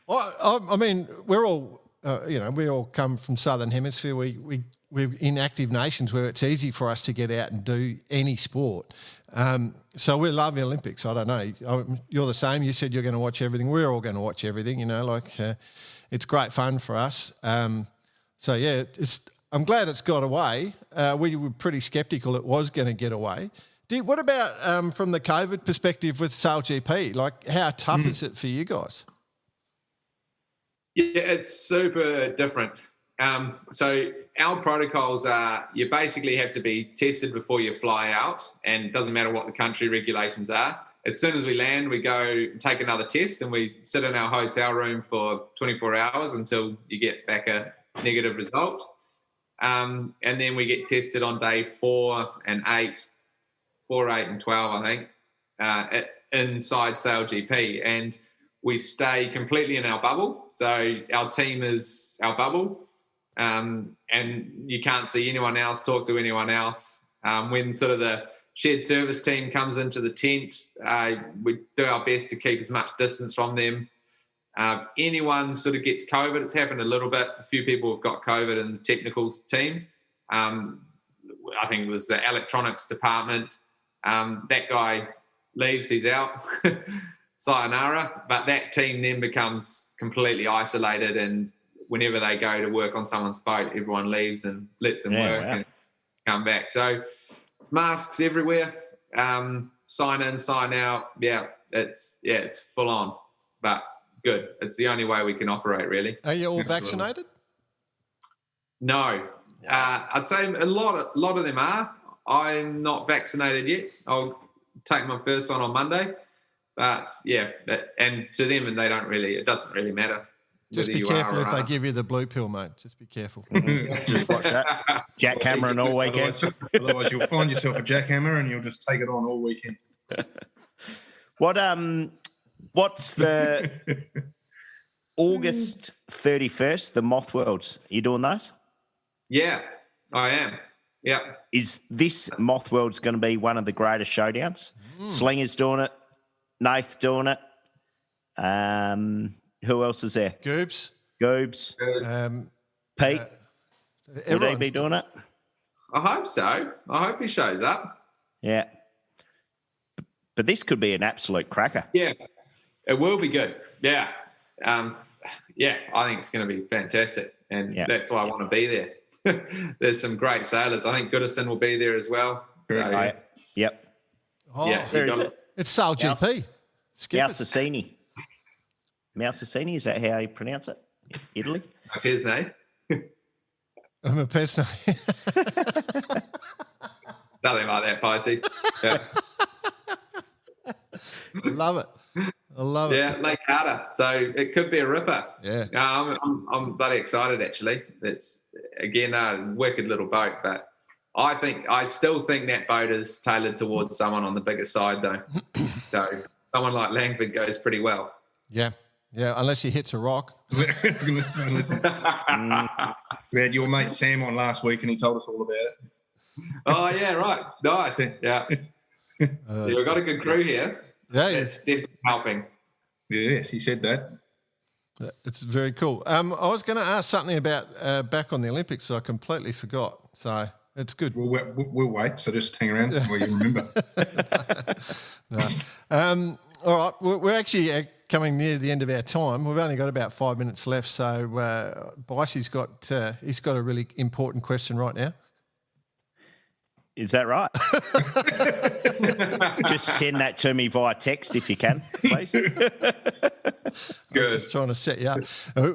I mean, we're all, we all come from Southern Hemisphere. We're in active nations where it's easy for us to get out and do any sport. So we love the Olympics. I don't know. You're the same. You said you're going to watch everything. We're all going to watch everything. It's great fun for us. So yeah, I'm glad it's got away. We were pretty sceptical it was going to get away. What about from the COVID perspective with SailGP? Like, how tough is it for you guys? Yeah, it's super different. So our protocols are you basically have to be tested before you fly out, and it doesn't matter what the country regulations are. As soon as we land, we go take another test and we sit in our hotel room for 24 hours until you get back a negative result. And then we get tested on day 4 and 8, 4, 8 and 12, I think, inside SailGP. And we stay completely in our bubble. So our team is our bubble. And you can't see anyone else, talk to anyone else. When sort of the shared service team comes into the tent, we do our best to keep as much distance from them. Anyone sort of gets COVID, it's happened a little bit. A few people have got COVID in the technical team. I think it was the electronics department. That guy leaves, he's out. Sayonara. But that team then becomes completely isolated, and whenever they go to work on someone's boat, everyone leaves and lets them work and come back. So it's masks everywhere. sign in, sign out. Yeah, it's full on, but good. It's the only way we can operate, really. Are you all Absolutely. vaccinated? No, I'd say a lot of them are. I'm not vaccinated yet. I'll take my first one on Monday, but yeah, and to them, and it doesn't really matter. Just whether be you careful are or if they aren't. give you the blue pill, mate. Just be careful. Just watch that. Jack Cameron all weekend. Otherwise, you'll find yourself a jackhammer and you'll just take it on all weekend. What's the August 31st, the Moth Worlds? You doing those? Yeah, I am. Yeah. Is this Moth Worlds going to be one of the greatest showdowns? Slinger's doing it. Nath doing it. Who else is there? Goobs. Pete. Would he Everyone's be doing it? I hope so. I hope he shows up. Yeah. But this could be an absolute cracker. Yeah, it will be good. Yeah. I think it's going to be fantastic. And that's why I want to be there. There's some great sailors. I think Goodison will be there as well. So, Yep. Oh, yeah, Where is it? it's SailGP. Skip it. Moussasini, is that how you pronounce it? Italy? like his name. I'm a person. Something like that, Pisey. Yeah. I love it. I love it. Yeah, Lake Carter. So it could be a ripper. Yeah. I'm bloody excited actually. It's again a wicked little boat, but I still think that boat is tailored towards someone on the bigger side though. So someone like Langford goes pretty well. Yeah. Yeah. Unless he hits a rock. Listen. We had your mate Sam on last week and he told us all about it. Oh yeah, right. Nice. Yeah. We've got a good crew here. Yeah. It's definitely helping. Yes, he said that. It's very cool. I was going to ask something about back on the Olympics, so I completely forgot. So it's good. We'll wait. So just hang around while you remember. No. All right. We're actually coming near the end of our time. We've only got about 5 minutes left. So Bicey's got he's got a really important question right now. Is that right? Just send that to me via text if you can, please. I was just trying to set you up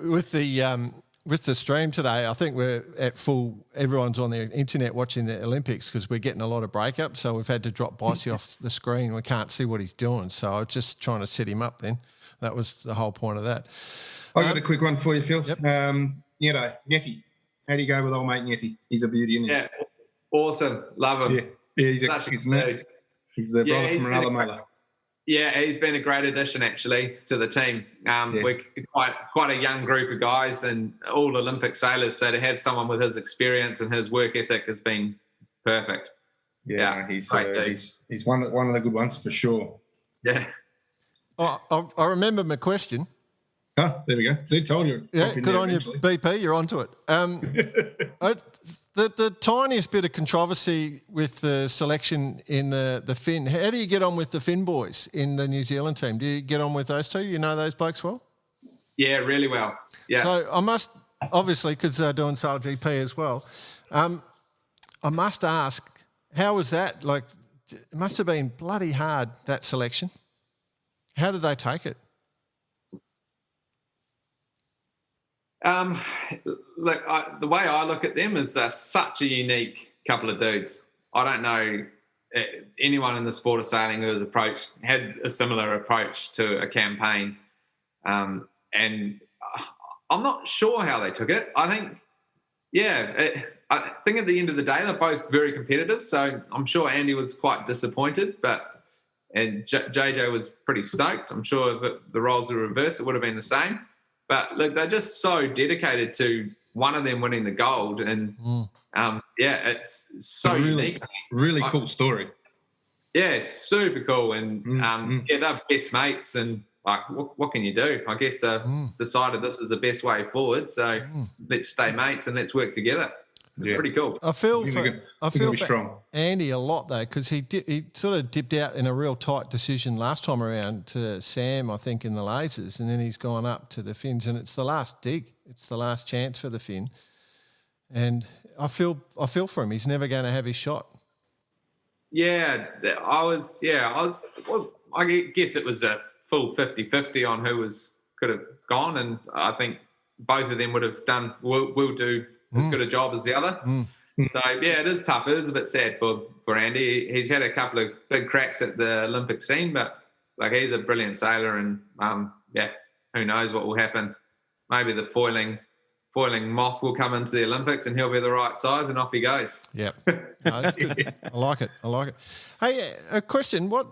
with the stream today. I think we're at full. Everyone's on the internet watching the Olympics because we're getting a lot of breakup. So we've had to drop Bicey off the screen. We can't see what he's doing. So I was just trying to set him up. Then that was the whole point of that. I got a quick one for you, Phil. Yep. Nettie. How do you go with old mate Nettie? He's a beauty, isn't he? Yeah. Awesome. Love him. Yeah. He's Such a dude. He's the brother he's from been another a great- mother. Yeah, he's been a great addition actually to the team. We're quite a young group of guys and all Olympic sailors. So to have someone with his experience and his work ethic has been perfect. Yeah, great dude. he's one of the good ones for sure. Yeah. Oh, I remember my question. Oh, there we go. See, told you. Yeah, Pop in good there on you, eventually. BP. You're onto it. The tiniest bit of controversy with the selection in the Finn. How do you get on with the Finn boys in the New Zealand team? Do you get on with those two? You know those blokes well? Yeah, really well. Yeah. So I must, obviously, because they're doing SailGP as well, I must ask, how was that? Like, it must have been bloody hard, that selection. How did they take it? Look, the way I look at them is they're such a unique couple of dudes. I don't know anyone in the sport of sailing who has had a similar approach to a campaign. And I'm not sure how they took it. I think, I think at the end of the day, they're both very competitive. So I'm sure Andy was quite disappointed, and JJ was pretty stoked. I'm sure if the roles were reversed, it would have been the same. But look, they're just so dedicated to one of them winning the gold. And it's so unique. Really cool story. Yeah, it's super cool. And they're best mates. And like, what can you do? I guess they decided this is the best way forward. So let's stay mates and let's work together. It's pretty cool. I feel for strong. Andy a lot though, because he sort of dipped out in a real tight decision last time around to Sam, I think, in the lasers, and then he's gone up to the Finns, and it's the last dig, it's the last chance for the Finn, and I feel for him. He's never going to have his shot. Yeah, I was. Well, I guess it was a full 50-50 on who could have gone, and I think both of them will do as good a job as the other. So yeah, it is tough. It is a bit sad for Andy. He's had a couple of big cracks at the Olympic scene, but like he's a brilliant sailor, and who knows what will happen? Maybe the foiling moth will come into the Olympics, and he'll be the right size, and off he goes. Yep. No, that's good. I like it. Hey, a question. What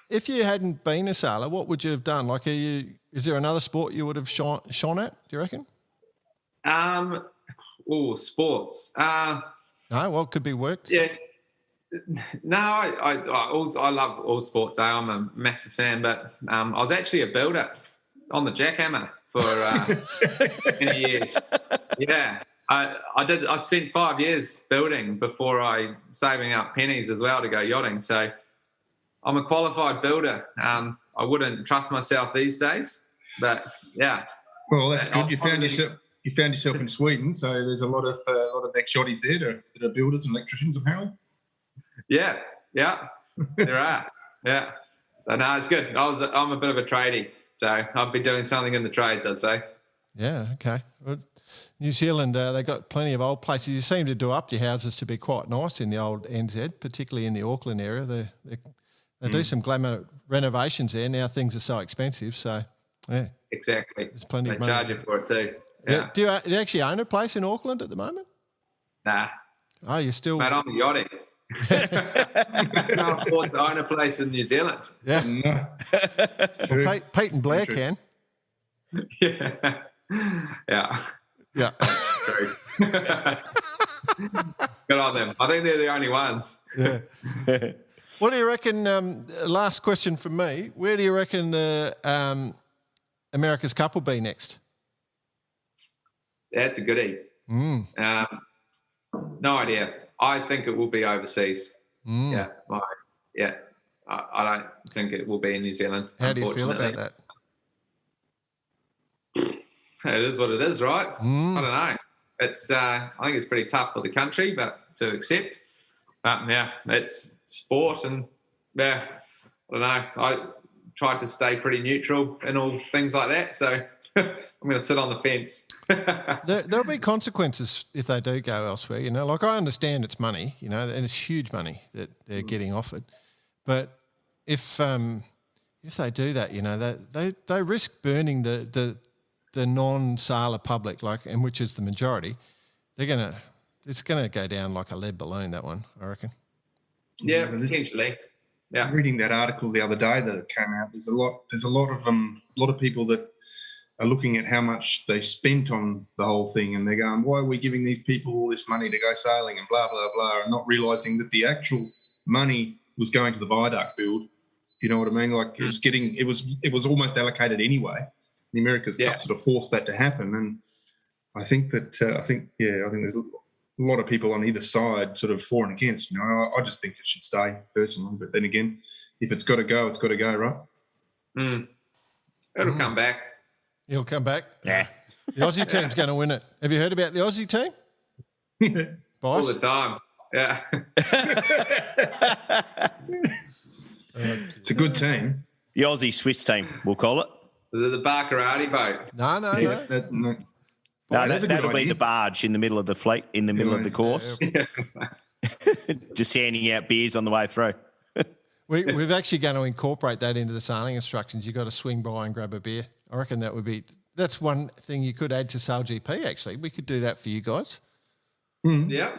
if you hadn't been a sailor? What would you have done? Like, is there another sport you would have shone at? Do you reckon? Sports. No, well, it could be work. Yeah. No, I love all sports. I'm a massive fan, but I was actually a builder on the jackhammer for many years. Yeah, I spent 5 years building before saving up pennies as well to go yachting. So I'm a qualified builder. I wouldn't trust myself these days, but yeah. Well, that's good. You found yourself in Sweden, so there's a lot of ex-yachties there that are builders and electricians apparently. Yeah, there are. Yeah, so, no, it's good. I'm a bit of a tradie, so I'll be doing something in the trades, I'd say. Yeah, okay. Well, New Zealand, they got plenty of old places. You seem to do up your houses to be quite nice in the old NZ, particularly in the Auckland area. They do some glamour renovations there. Now things are so expensive, so yeah. Exactly. There's plenty of money. They charge you for it too. Yeah. Do you actually own a place in Auckland at the moment? Nah. Oh, you're still... Mate, I'm yachting. I can't afford to own a place in New Zealand. Yeah. No. Well, Pete and Blair can. Yeah. Yeah. Yeah. True. Good on them. I think they're the only ones. Yeah. What do you reckon, last question from me, where do you reckon America's Cup will be next? That's a goodie. No idea. I think it will be overseas. Yeah. I don't think it will be in New Zealand. How do you feel about that? It is what it is, right? I don't know. It's. I think it's pretty tough for the country, but to accept. But yeah, it's sport, and yeah, I don't know. I try to stay pretty neutral in all things like that, so I'm going to sit on the fence. There'll be consequences if they do go elsewhere. You know, like I understand it's money, you know, and it's huge money that they're getting offered, but if they do that, you know, they risk burning the non-sailor public, and which is the majority. It's gonna go down like a lead balloon, that one, I reckon. Yeah, potentially. Yeah. Reading that article the other day that came out, there's a lot of people that are looking at how much they spent on the whole thing, and they're going, why are we giving these people all this money to go sailing and blah blah blah, and not realising that the actual money was going to the viaduct build. You know what I mean? Like it was almost allocated anyway. The America's Cup sort of forced that to happen, and I think there's a lot of people on either side sort of for and against. You know, I just think it should stay personally, but then again, if it's got to go, it's got to go, right? It'll come back. He'll come back. Yeah. The Aussie team's going to win it. Have you heard about the Aussie team? All the time. Yeah. It's a good team. The Aussie Swiss team, we'll call it. Is it the Barkarati boat? No. No. No, That's a good that'll be idea. the barge in the middle of the fleet, in the middle of the course. Just handing out beers on the way through. We've actually going to incorporate that into the sailing instructions. You've got to swing by and grab a beer. I reckon that's one thing you could add to SailGP, actually. We could do that for you guys. Yeah,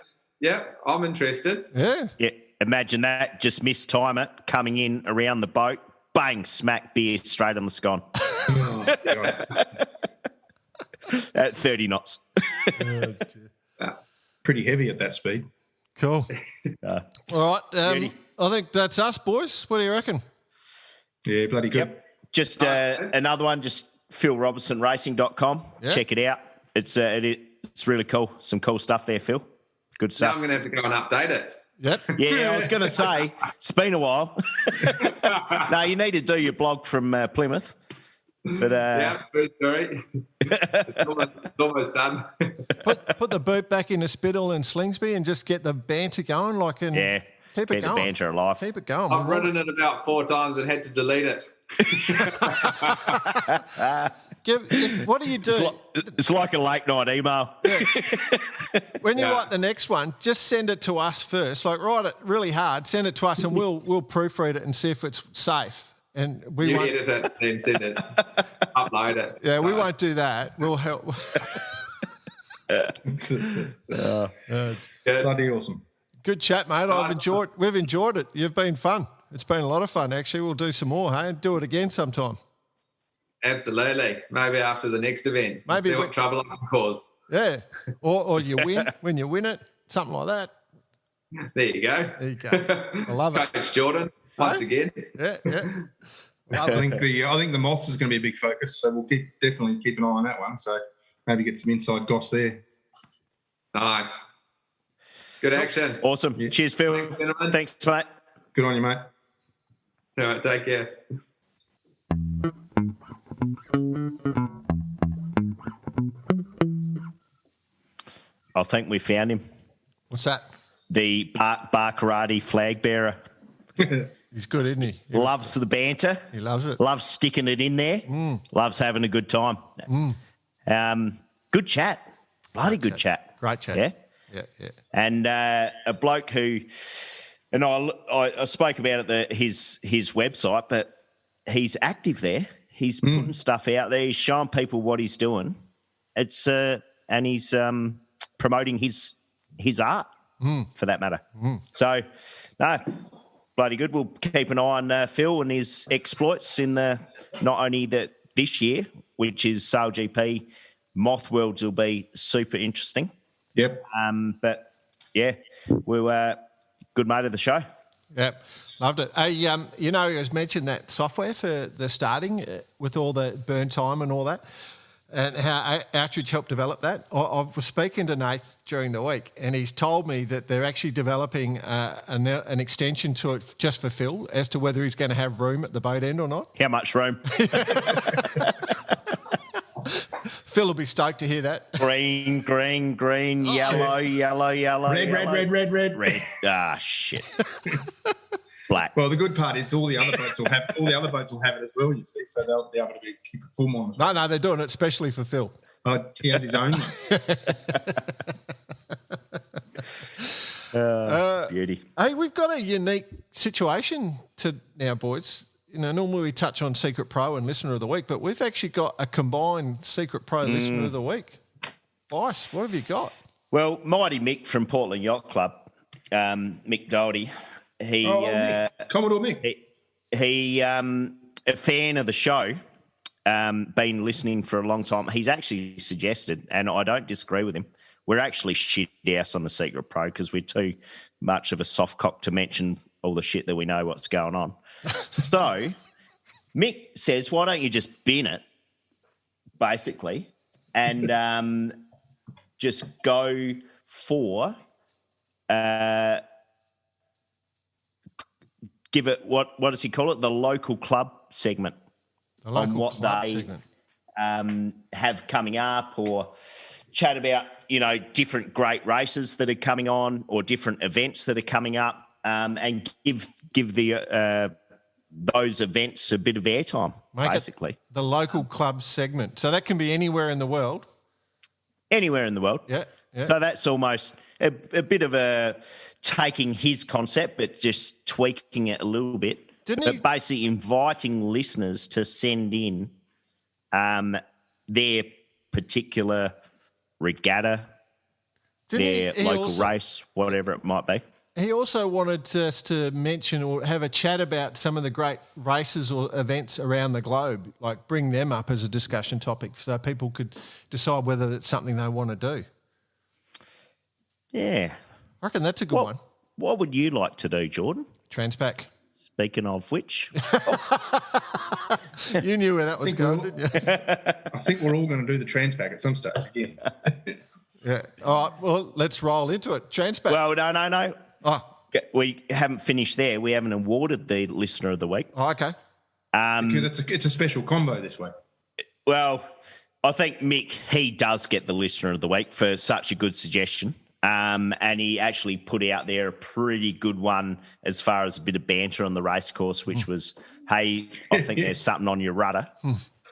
I'm interested. Yeah. Yeah, imagine that. Just mistime it, coming in around the boat, bang, smack beer straight on the scone. Oh, God. At 30 knots. Pretty heavy at that speed. Cool. All right. I think that's us, boys. What do you reckon? Yeah, bloody good. Yep. Just another one, just philrobertsonracing.com. Yeah. Check it out. It's really cool. Some cool stuff there, Phil. Good Now stuff. I'm going to have to go and update it. Yep. Yeah, I was going to say, it's been a while. No, you need to do your blog from Plymouth. But Yeah, very sorry. It's almost done. Put the boot back in the Spittle and Slingsby and just get the banter going. Yeah. Keep it the going. banter alive. Keep it going. I've written it about 4 times and had to delete it. What do you do? It's like a late night email. When you write the next one, just send it to us first. Like, write it really hard, send it to us, and we'll proofread it and see if it's safe. And we You won't edit it and send it. Upload it. Yeah, we won't do that. We'll help. Bloody awesome. Good chat, mate. We've enjoyed it. You've been fun. It's been a lot of fun, actually. We'll do some more, hey? Do it again sometime. Absolutely. Maybe after the next event. Maybe See what trouble I can cause. Yeah. Or you win when you win it, something like that. There you go. There you go. I love it. Coach Jordan, once again. Yeah. I think the moths is going to be a big focus, so we'll definitely keep an eye on that one. So maybe get some inside goss there. Nice. Good action. Awesome. Yeah. Cheers, Phil. Thanks, mate. Good on you, mate. All right, take care. I think we found him. What's that? The bar karate flag bearer. He's good, isn't he? Loves the banter. He loves it. Loves sticking it in there. Loves having a good time. Good chat. Bloody good chat. Great chat. Yeah. Yeah. And a bloke who, and I spoke about it, his website, but he's active there. He's putting stuff out there. He's showing people what he's doing. It's and he's promoting his art for that matter. So, no, bloody good. We'll keep an eye on Phil and his exploits in the not only this year, which is SailGP. Moth Worlds will be super interesting. Yep. But yeah, we were good mate of the show. Yep. Loved it. Hey, you know, he was mentioned that software for the starting with all the burn time and all that, and how Outreach helped develop that. I was speaking to Nath during the week, and he's told me that they're actually developing an extension to it just for Phil as to whether he's going to have room at the boat end or not. How much room? Phil will be stoked to hear that. Green, yellow, yellow. Red. Ah, shit. Black. Well, the good part is all the other boats will have it as well. You see, so they'll be able to keep it full on. No, they're doing it especially for Phil. He has his own. Beauty. Hey, we've got a unique situation now, boys. You know, normally we touch on Secret Pro and Listener of the Week, but we've actually got a combined Secret Pro Listener of the Week. Ice, what have you got? Well, Mighty Mick from Portland Yacht Club, Mick Doherty, Commodore Mick. He a fan of the show, been listening for a long time. He's actually suggested, and I don't disagree with him, we're actually shit ass on the Secret Pro because we're too much of a soft cock to mention all the shit that we know what's going on. So Mick says, why don't you just bin it, basically, and just go for give it what does he call it? The local club segment. The local on what club they segment. have coming up, or chat about, you know, different great races that are coming on or different events that are coming up, and give the those events a bit of airtime, basically. The local club segment. So that can be anywhere in the world. Anywhere in the world. Yeah. So that's almost a bit of a taking his concept, but just tweaking it a little bit. But basically inviting listeners to send in their particular regatta, their local race, whatever it might be. He also wanted us to mention or have a chat about some of the great races or events around the globe, like bring them up as a discussion topic so people could decide whether it's something they want to do. Yeah. I reckon that's a good one. What would you like to do, Jordan? Transpac. Speaking of which. You knew where that was going, didn't you? I think we're all going to do the Transpac at some stage again. Yeah. All right, well, let's roll into it. Transpac. Well, no. Oh. We haven't finished there. We haven't awarded the Listener of the Week. Oh, okay. Because it's a special combo this week. Well, I think Mick, he does get the Listener of the Week for such a good suggestion. And he actually put out there a pretty good one as far as a bit of banter on the race course, which was, hey, I think there's something on your rudder.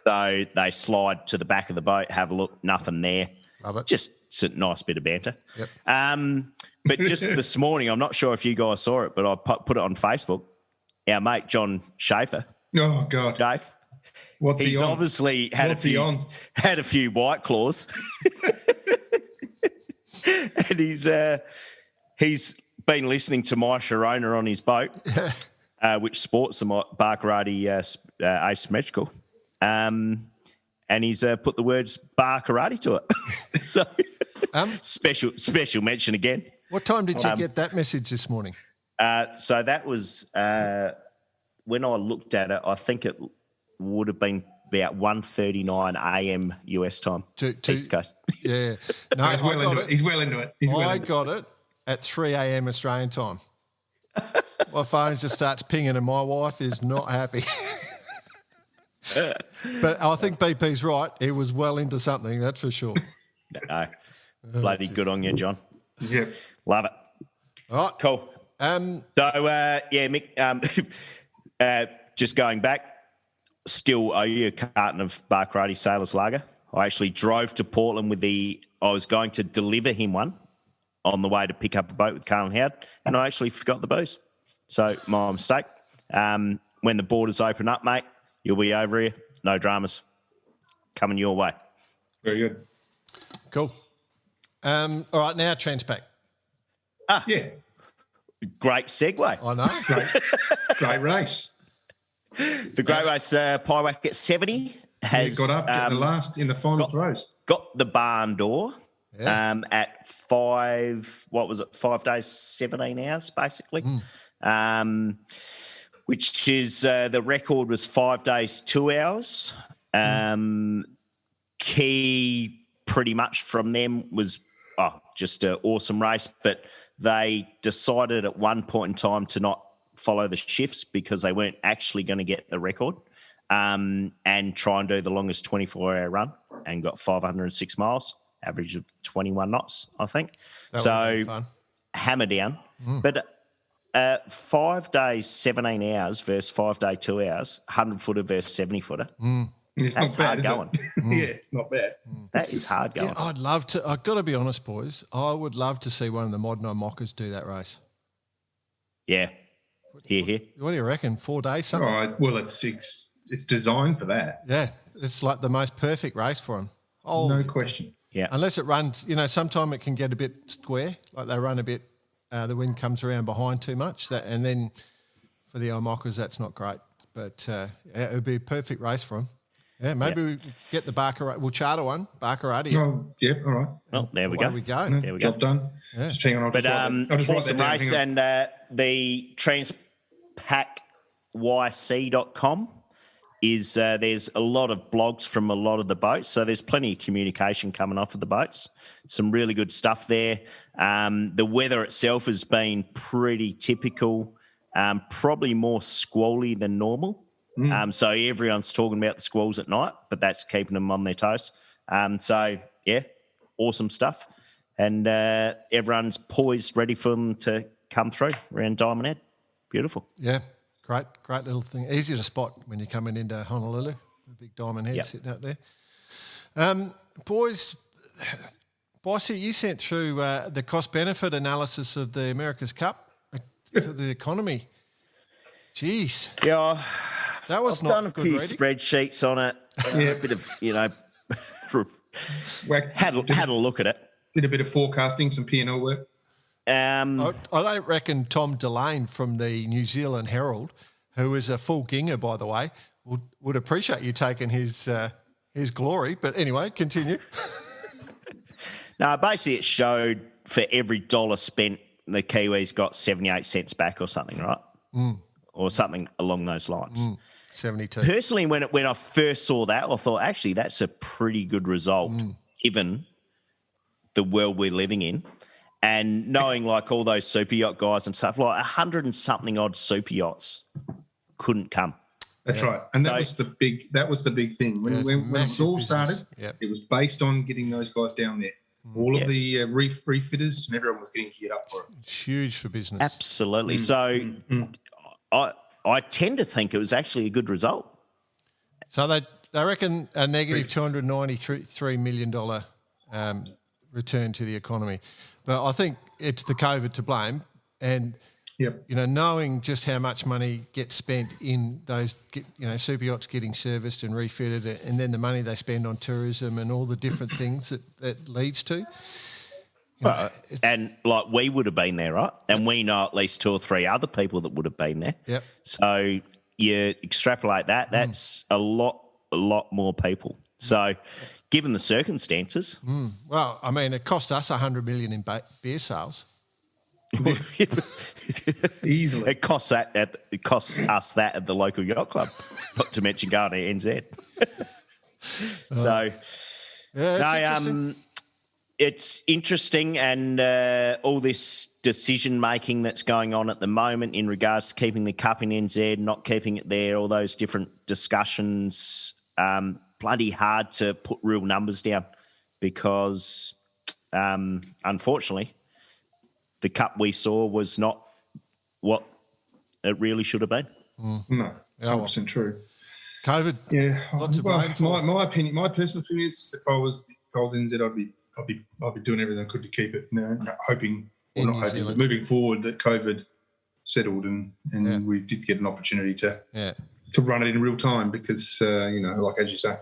So they slide to the back of the boat, have a look, nothing there. Love it. Just a nice bit of banter. Yep. But just this morning, I'm not sure if you guys saw it, but I put it on Facebook. Our mate, John Schaefer. Oh, God. Dave. What's he He's on? obviously had a few White Claws. And he's been listening to My Sharona on his boat, which sports the Bar-Karate asymmetrical. And he's put the words Bar Karate to it. So special mention again. What time did you get that message this morning? So that was when I looked at it, I think it would have been about 1:39 a.m. US time, East Coast. Yeah. No, He's well into it. I got it at 3 a.m. Australian time. My phone just starts pinging and my wife is not happy. But I think BP's right. He was well into something, that's for sure. No. Bloody good on you, John. Yep. Love it. All right. Cool. Mick, just going back, still owe you a carton of Bar Karate Sailors Lager. I actually drove to Portland I was going to deliver him one on the way to pick up a boat with Carl and Howard, and I actually forgot the booze. So my mistake. When the borders open up, mate, you'll be over here. No dramas. Coming your way. Very good. Cool. All right, now Transpac. Yeah. Great segue. I know. Great race. The Great Race Pyewack at 70 has got up in the final throws. Got the barn door at 5 days, 17 hours, basically. Which is the record was 5 days, 2 hours. Key pretty much from them was just an awesome race, but they decided at one point in time to not follow the shifts because they weren't actually going to get the record and try and do the longest 24-hour run, and got 506 miles, average of 21 knots, I think. So hammer down. But 5 days, 17 hours versus 5 day, 2 hours, 100-footer versus 70-footer. It's That's not bad, hard going. Yeah, it's not bad. That is hard going. Yeah, I'd love to. I've got to be honest, boys. I would love to see one of the Modern Mockers do that race. Yeah. Here. What do you reckon? 4 days, something? All right. Well, it's designed for that. Yeah, it's like the most perfect race for them. Oh, No question. Yeah. unless it runs, sometime it can get a bit square, like they run a bit. The wind comes around behind too much, and then for the Mockers, that's not great. But it would be a perfect race for them. Yeah, maybe we get the Bar-Karate. We'll charter one, Bar-Karate. Oh, yeah, all right. Well, there we go. Away we go. There we go. Job done. Yeah. Just hang on. I'll But just write awesome that down. race, Hang on. and the transpackyc.com is there's a lot of blogs from a lot of the boats, so there's plenty of communication coming off of the boats. Some really good stuff there. The weather itself has been pretty typical, probably more squally than normal. So everyone's talking about the squalls at night, but that's keeping them on their toes. So, yeah, awesome stuff. And everyone's poised, ready for them to come through around Diamond Head. Beautiful. Yeah, great little thing. Easy to spot when you're coming into Honolulu. The big Diamond Head sitting out there. Boys, Bossy, you sent through the cost-benefit analysis of the America's Cup to the economy. Jeez. Yeah, That was I've not done a good few reading. spreadsheets on it. A bit of, had a look at it. Did a bit of forecasting, some P&L work. I don't reckon Tom Delane from the New Zealand Herald, who is a full ginger, by the way, would appreciate you taking his glory. But anyway, continue. No, basically it showed for every dollar spent, the Kiwis got 78 cents back or something, right? Or something along those lines. 72. Personally, when I first saw that, I thought, actually, that's a pretty good result given the world we're living in. And knowing like all those super yacht guys and stuff, like 100 and something odd super yachts couldn't come. That's right. And that was the big thing. When it was all started, it was based on getting those guys down there. All of the refitters and everyone was getting geared up for it. It's huge for business. Absolutely. So I tend to think it was actually a good result. So they reckon a negative $293 million return to the economy. But I think it's the COVID to blame. And, knowing just how much money gets spent in those, super yachts getting serviced and refitted, and then the money they spend on tourism and all the different things that leads to. And like we would have been there, right? And we know at least 2 or 3 other people that would have been there. Yep. So you extrapolate that, that's a lot more people. So given the circumstances. Well, I mean, it cost us $100 million in beer sales. Easily. It costs us that at the local yacht club, not to mention going to NZ. So, it's interesting, and all this decision making that's going on at the moment in regards to keeping the cup in NZ, not keeping it there, all those different discussions. Bloody hard to put real numbers down because, unfortunately, the cup we saw was not what it really should have been. No, 100% true. COVID. Yeah. Lots of blame for. My opinion, my personal opinion is, if I was NZ, I'd be doing everything I could to keep it. Hoping, or not hoping, but moving forward that COVID settled and we did get an opportunity to run it in real time because like as you say,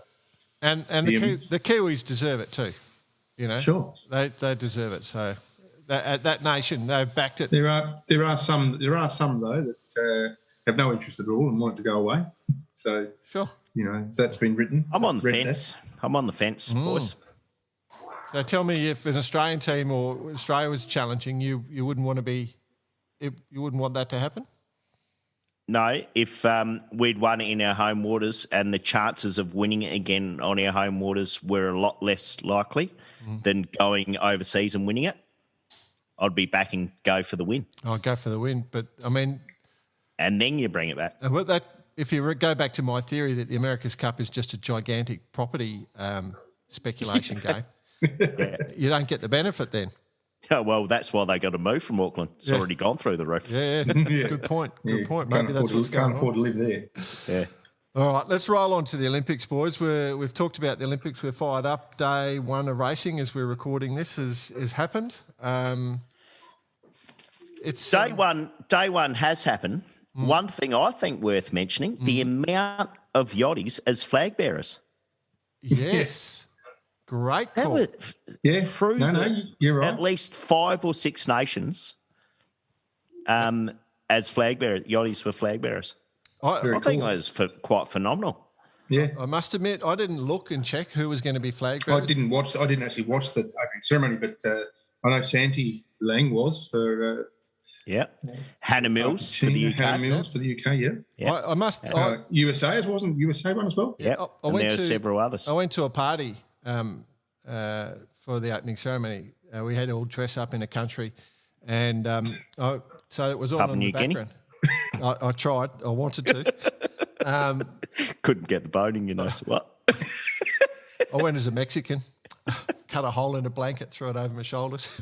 and the Kiwis deserve it too. Sure, they deserve it. So. That nation, they've backed it. There are some though that have no interest at all and want it to go away. So sure, that's been written. I'm on the fence. I'm on the fence, boys. So tell me, if an Australian team or Australia was challenging, you wouldn't want you wouldn't want that to happen? No, if we'd won it in our home waters and the chances of winning it again on our home waters were a lot less likely than going overseas and winning it, I'd be backing go for the win. I'll go for the win, but I mean... And then you bring it back. If you go back to my theory that the America's Cup is just a gigantic property speculation game, you don't get the benefit then. Oh, well, that's why they got to move from Auckland. It's already gone through the roof. Yeah. Good point. Good point. Maybe that's what's going on. Can't afford to live there. Yeah. All right, let's roll on to the Olympics, boys. We've talked about the Olympics. We're fired up. Day one of racing, as we're recording this, has happened. It's Day one has happened. One thing I think worth mentioning, the amount of yachties as flag bearers. Yes. Great call. You're right. At least 5 or 6 nations as flag bearers, yachties were flag bearers. I think it was quite phenomenal. Yeah, I must admit, I didn't look and check who was going to be flag bearers. I didn't actually watch the opening ceremony, but I know Santi Lang was for. Hannah Mills for the UK. Hannah Mills for the UK. Yeah. I must. USA wasn't USA one as well. Yeah, and there were several others. I went to a party for the opening ceremony. We had all dress up in a country, and so it was all Papua in the New Guinea? background. I tried. I wanted to. Couldn't get the boning, So what? I went as a Mexican, cut a hole in a blanket, threw it over my shoulders.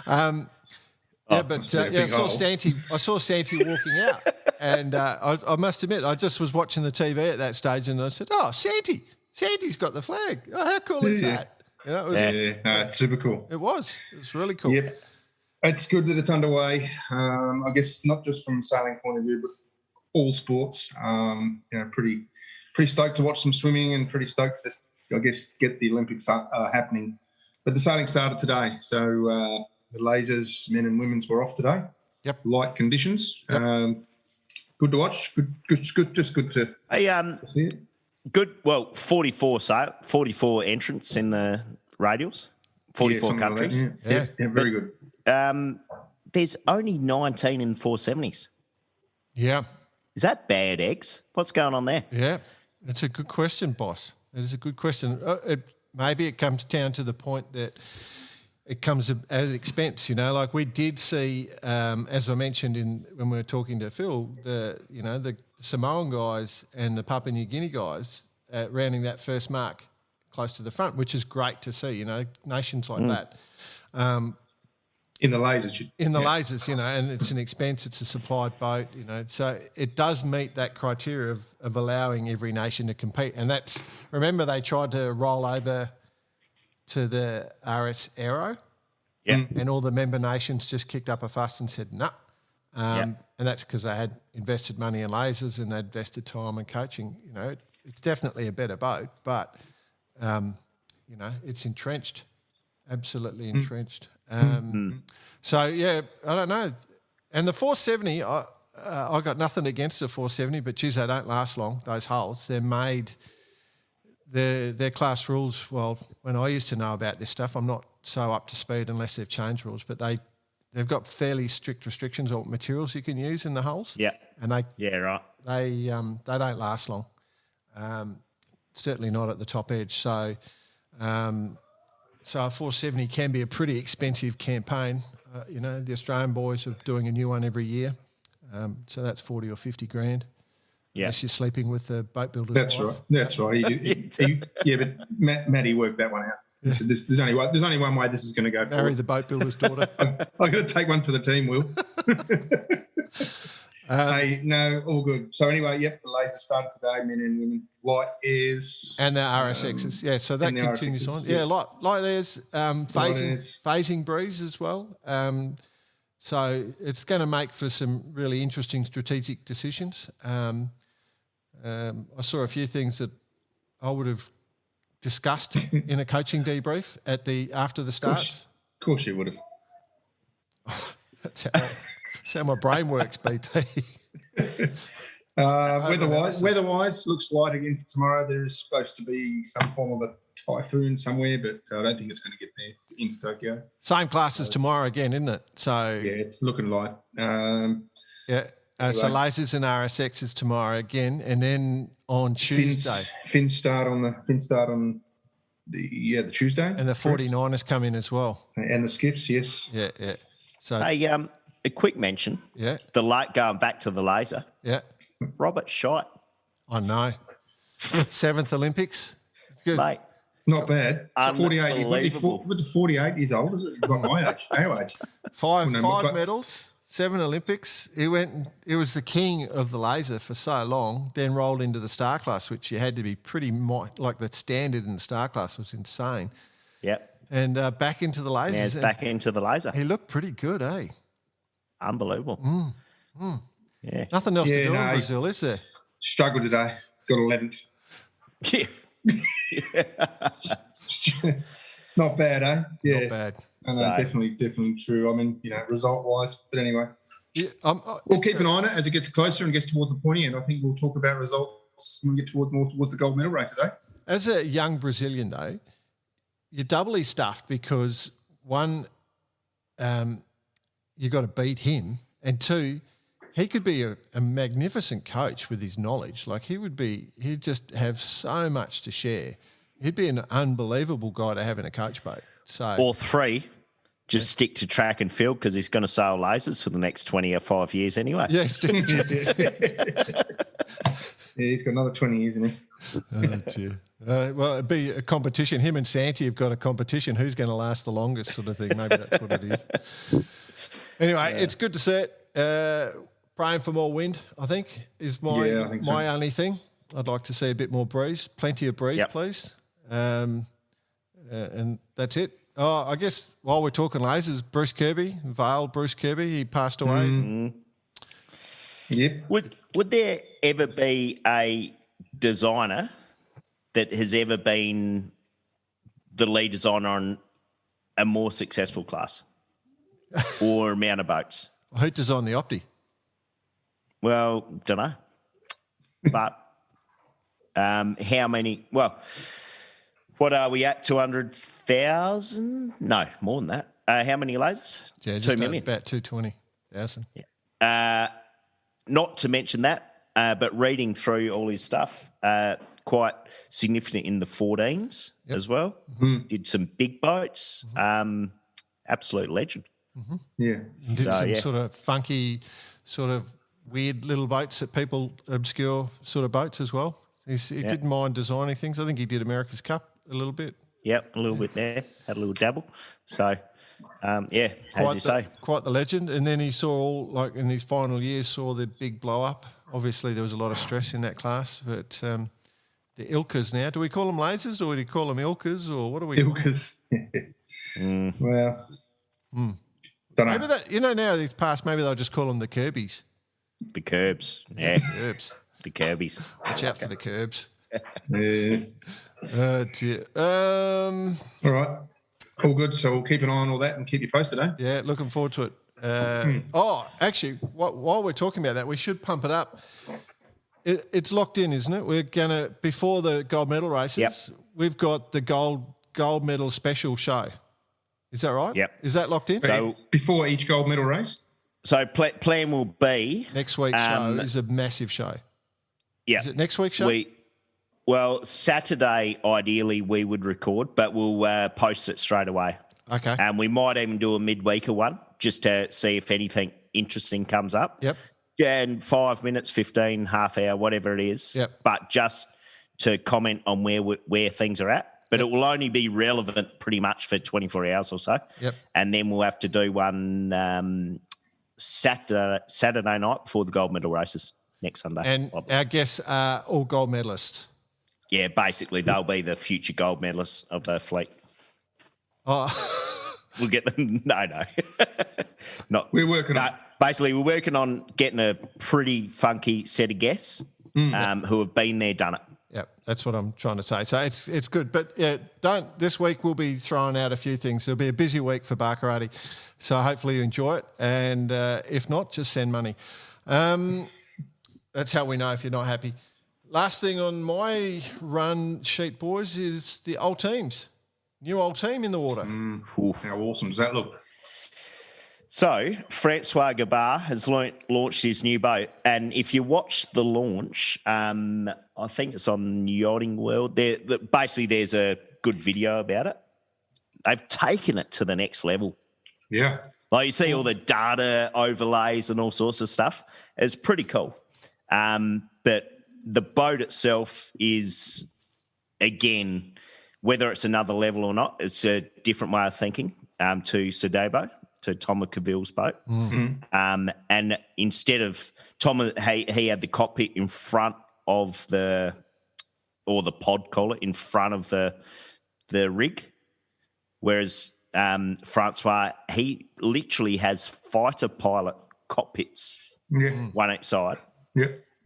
I saw Santi walking out, and I must admit, I just was watching the TV at that stage, and I said, "Oh, Santi's got the flag. Oh, how cool is that?" It's super cool. It was. It was really cool. Yep. It's good that it's underway. I guess not just from a sailing point of view, but all sports. Pretty stoked to watch some swimming, and pretty stoked to, get the Olympics happening. But the sailing started today, so the lasers, men and women's, were off today. Yep. Light conditions. Yep. Good to watch. Good. Just good to see it. Good. Well, 44 entrants in the radials. 44 countries. Like yeah, very good. There's only 19 in 470s. Yeah. Is that bad eggs? What's going on there? Yeah, it's a good question, boss. It is a good question. Maybe it comes down to the point that it comes at an expense, Like we did see, as I mentioned when we were talking to Phil, the Samoan guys and the Papua New Guinea guys rounding that first mark close to the front, which is great to see. You know, nations like that. In the lasers. In the lasers, you know, and it's an expense, it's a supplied boat, you know. So it does meet that criteria of allowing every nation to compete. And that's, remember, they tried to roll over to the RS Aero. Yeah. And all the member nations just kicked up a fuss and said, no. And that's because they had invested money in lasers and they'd invested time in coaching. You know, it's definitely a better boat, but, you know, it's entrenched, absolutely entrenched. So, yeah, I don't know. And the 470, I got nothing against the 470, but, geez, they don't last long, those hulls. They're made, their class rules, well, when I used to know about this stuff, I'm not so up to speed unless they've changed rules, but they've got fairly strict restrictions on what materials you can use in the hulls. Yeah. And they don't last long. Certainly not at the top edge. So a 470 can be a pretty expensive campaign. You know, the Australian boys are doing a new one every year. So that's 40 or 50 grand. Yeah. Unless you're sleeping with the boat builder's That's wife. right. That's right. Yeah, but Matty worked that one out. Yeah. So there's only one way this is going to go. Marry the boat builder's daughter. I'm going to take one for the team, Will. Hey, no, all good. So anyway, the laser started today, men and women. Light is... And the RSXs, yeah, so that continues on. Yes. Yeah, light airs, phasing breeze as well. So it's going to make for some really interesting strategic decisions. I saw a few things that I would have discussed in a coaching debrief after the start. Of course you would have. That's how my brain works, BP. Weather-wise, looks light again for tomorrow. There's supposed to be some form of a typhoon somewhere, but I don't think it's going to get there into Tokyo. Same class as tomorrow again, isn't it? So yeah, it's looking light. So lasers and RSXs tomorrow again, and then on Tuesday, Fins start on the Tuesday, and the 49ers come in as well, and the skiffs, yes, yeah. So a quick mention, the light going back to the laser, Robert Scheidt, I know, 7th Olympics, good, mate. Not bad. 48. What's a 48 years old? Is it? He's got my age, our age. Five medals, 7 Olympics. He was the king of the laser for so long, then rolled into the star class, which you had to be pretty like the standard in the star class was insane. Yep. And back into the lasers. Yeah, back into the laser. He looked pretty good, eh? Unbelievable. Yeah. Nothing else to do in Brazil, is there? Struggled today. Got 11th. Yeah. Not bad, eh? Yeah. Not bad. Definitely true. I mean, result-wise. But anyway, we'll keep an eye on it as it gets closer and gets towards the pointy end. I think we'll talk about results when we get more towards the gold medal race today. As a young Brazilian, though, you're doubly stuffed because, one, you got to beat him, and two, he could be a magnificent coach with his knowledge. Like he'd just have so much to share. He'd be an unbelievable guy to have in a coach boat. So, or three, just stick to track and field because he's going to sail lasers for the next 25 years anyway. Yeah, stick to track and field. Yeah, he's got another 20 years, isn't he? Oh, dear. Well, it'd be a competition. Him and Santi have got a competition. Who's going to last the longest sort of thing. Maybe that's what it is. Anyway, it's good to see it. Praying for more wind, I think, is my only thing. I'd like to see a bit more breeze. Plenty of breeze, please. And that's it. Oh, I guess while we're talking lasers, Bruce Kirby, he passed away. Mm. Yep. Would there ever be a designer that has ever been the lead designer on a more successful class or amount of boats? Who designed the Opti? Well, don't know. But how many? Well, what are we at? 200,000? No, more than that. How many lasers? Yeah, 2 million. About 220,000. Yeah. Not to mention that, but reading through all his stuff, quite significant in the 14s as well. Mm-hmm. Did some big boats. Mm-hmm. Absolute legend. Mm-hmm. Yeah. Did some sort of funky, sort of weird little boats that people obscure sort of boats as well. He didn't mind designing things. I think he did America's Cup a little bit. Yep, a little bit there. Had a little dabble. So, as you say. Quite the legend. And then he saw all, like in his final years, saw the big blow up. Obviously, there was a lot of stress in that class, but the Ilkers now. Do we call them lasers or do we call them Ilkers or what do we? Ilkers. Well, don't know. Maybe now these past, maybe they'll just call them the Kirbies. The Curbs. Yeah. Curbs. The Kirbies. Watch out for the Curbs. Yeah. Dear. All right. All good. So we'll keep an eye on all that and keep you posted, eh? Yeah, looking forward to it. Oh, actually, while we're talking about that, we should pump it up. It's locked in, isn't it? We're gonna, before the gold medal races, we've got the gold medal special show. Is that right? Yep. Is that locked in? So before each gold medal race? So plan will be Next week's show is a massive show. Yeah. Is it next week's show? Well, Saturday, ideally, we would record, but we'll post it straight away. Okay. And we might even do a midweeker one just to see if anything interesting comes up. Yep. Yeah, and 5 minutes, 15, half hour, whatever it is. Yep. But just to comment on where things are at. But it will only be relevant pretty much for 24 hours or so. Yep. And then we'll have to do one Saturday night before the gold medal races next Sunday. And our guests are all gold medalists. Yeah, basically they'll be the future gold medalists of the fleet. Oh, We'll get them. No. Not. We're working on. Basically, we're working on getting a pretty funky set of guests who have been there, done it. yeah, that's what I'm trying to say. So it's good, but yeah, this week we'll be throwing out a few things. It'll be a busy week for bar karate, so hopefully you enjoy it. And if not, just send money. That's how we know if you're not happy. Last thing on my run sheet, boys, is the old teams. New old team in the water. How awesome does that look? So, Francois Gabard has launched his new boat. And if you watch the launch, I think it's on Yachting World, basically there's a good video about it. They've taken it to the next level. Yeah. Like you see all the data overlays and all sorts of stuff. It's pretty cool. But the boat itself is, again, whether it's another level or not, it's a different way of thinking to Sadebo, to Tom Cavill's boat. Mm-hmm. And instead of Tom, he had the cockpit in front of the pod, call it, in front of the rig, whereas Francois, he literally has fighter pilot cockpits, one each side,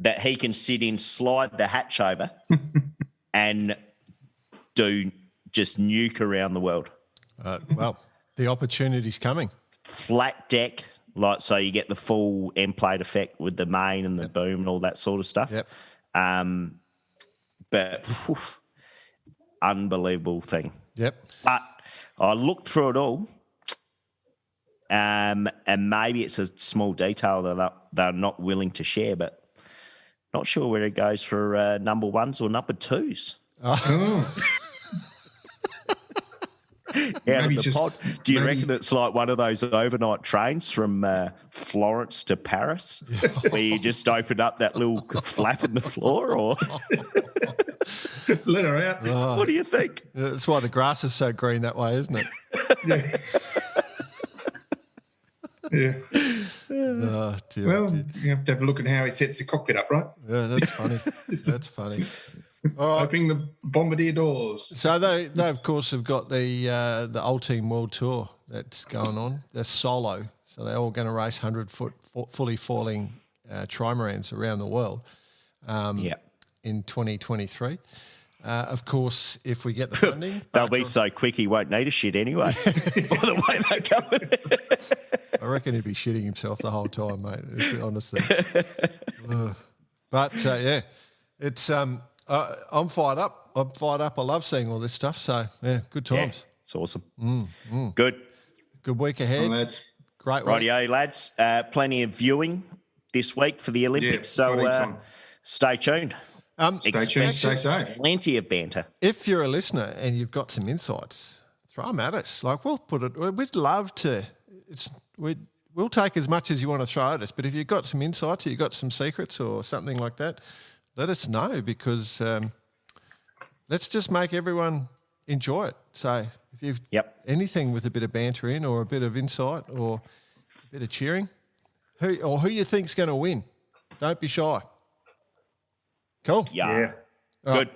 that he can sit in, slide the hatch over, and do just nuke around the world. Well, the opportunity's coming. Flat deck, like so you get the full end plate effect with the main and the boom and all that sort of stuff. Yep. But unbelievable thing. Yep. But I looked through it all, and maybe it's a small detail that they're not willing to share, but not sure where it goes for number ones or number twos. Oh. Out of the pod. Do you reckon it's like one of those overnight trains from Florence to Paris where you just open up that little flap in the floor? Or let her out. What do you think? That's why the grass is so green that way, isn't it? Yeah. Oh, dear, Well, dear. you have to have a look at how he sets the cockpit up, right? Yeah, that's funny. That's funny. All right. Opening the bombardier doors. So they of course have got the Old Team World Tour that's going on. They're solo, so they're all going to race 100-foot fully falling trimarans around the world. In 2023. Of course, if we get the funding, they'll be so quick he won't need a shit anyway. By the way they're going. I reckon he'd be shitting himself the whole time, mate. Honestly. But yeah, it's I'm fired up. I love seeing all this stuff. So yeah, good times. Yeah, it's awesome. Good week ahead. Well, lads. Great week. Rightio, lads. Plenty of viewing this week for the Olympics. So stay tuned. Stay tuned. Stay safe. Plenty of banter. If you're a listener and you've got some insights, throw them at us. Like we'll put it. We'd love to. We'll take as much as you want to throw at us. But if you've got some insights, or you've got some secrets or something like that, let us know because let's just make everyone enjoy it. So if you've anything with a bit of banter in, or a bit of insight, or a bit of cheering, who you think's going to win, don't be shy. Cool. Yeah. Good.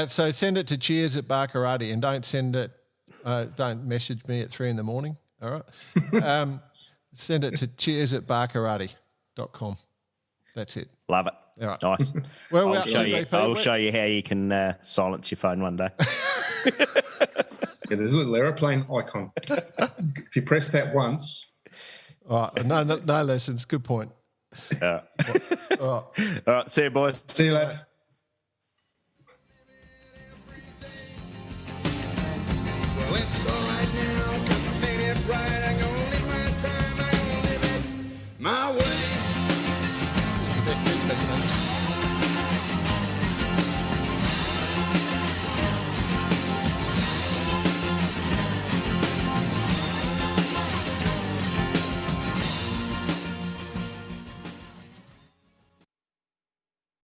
So send it to cheers@Barkarati, and don't send it. Don't message me at 3 a.m. All right. Send it to cheers@barkarati.com. That's it. Love it. All right. Nice. Where I'll show you how you can silence your phone one day. Yeah, there's a little aeroplane icon. If you press that once. All right. No lessons. Good point. All right. See you, boys. See you, lads.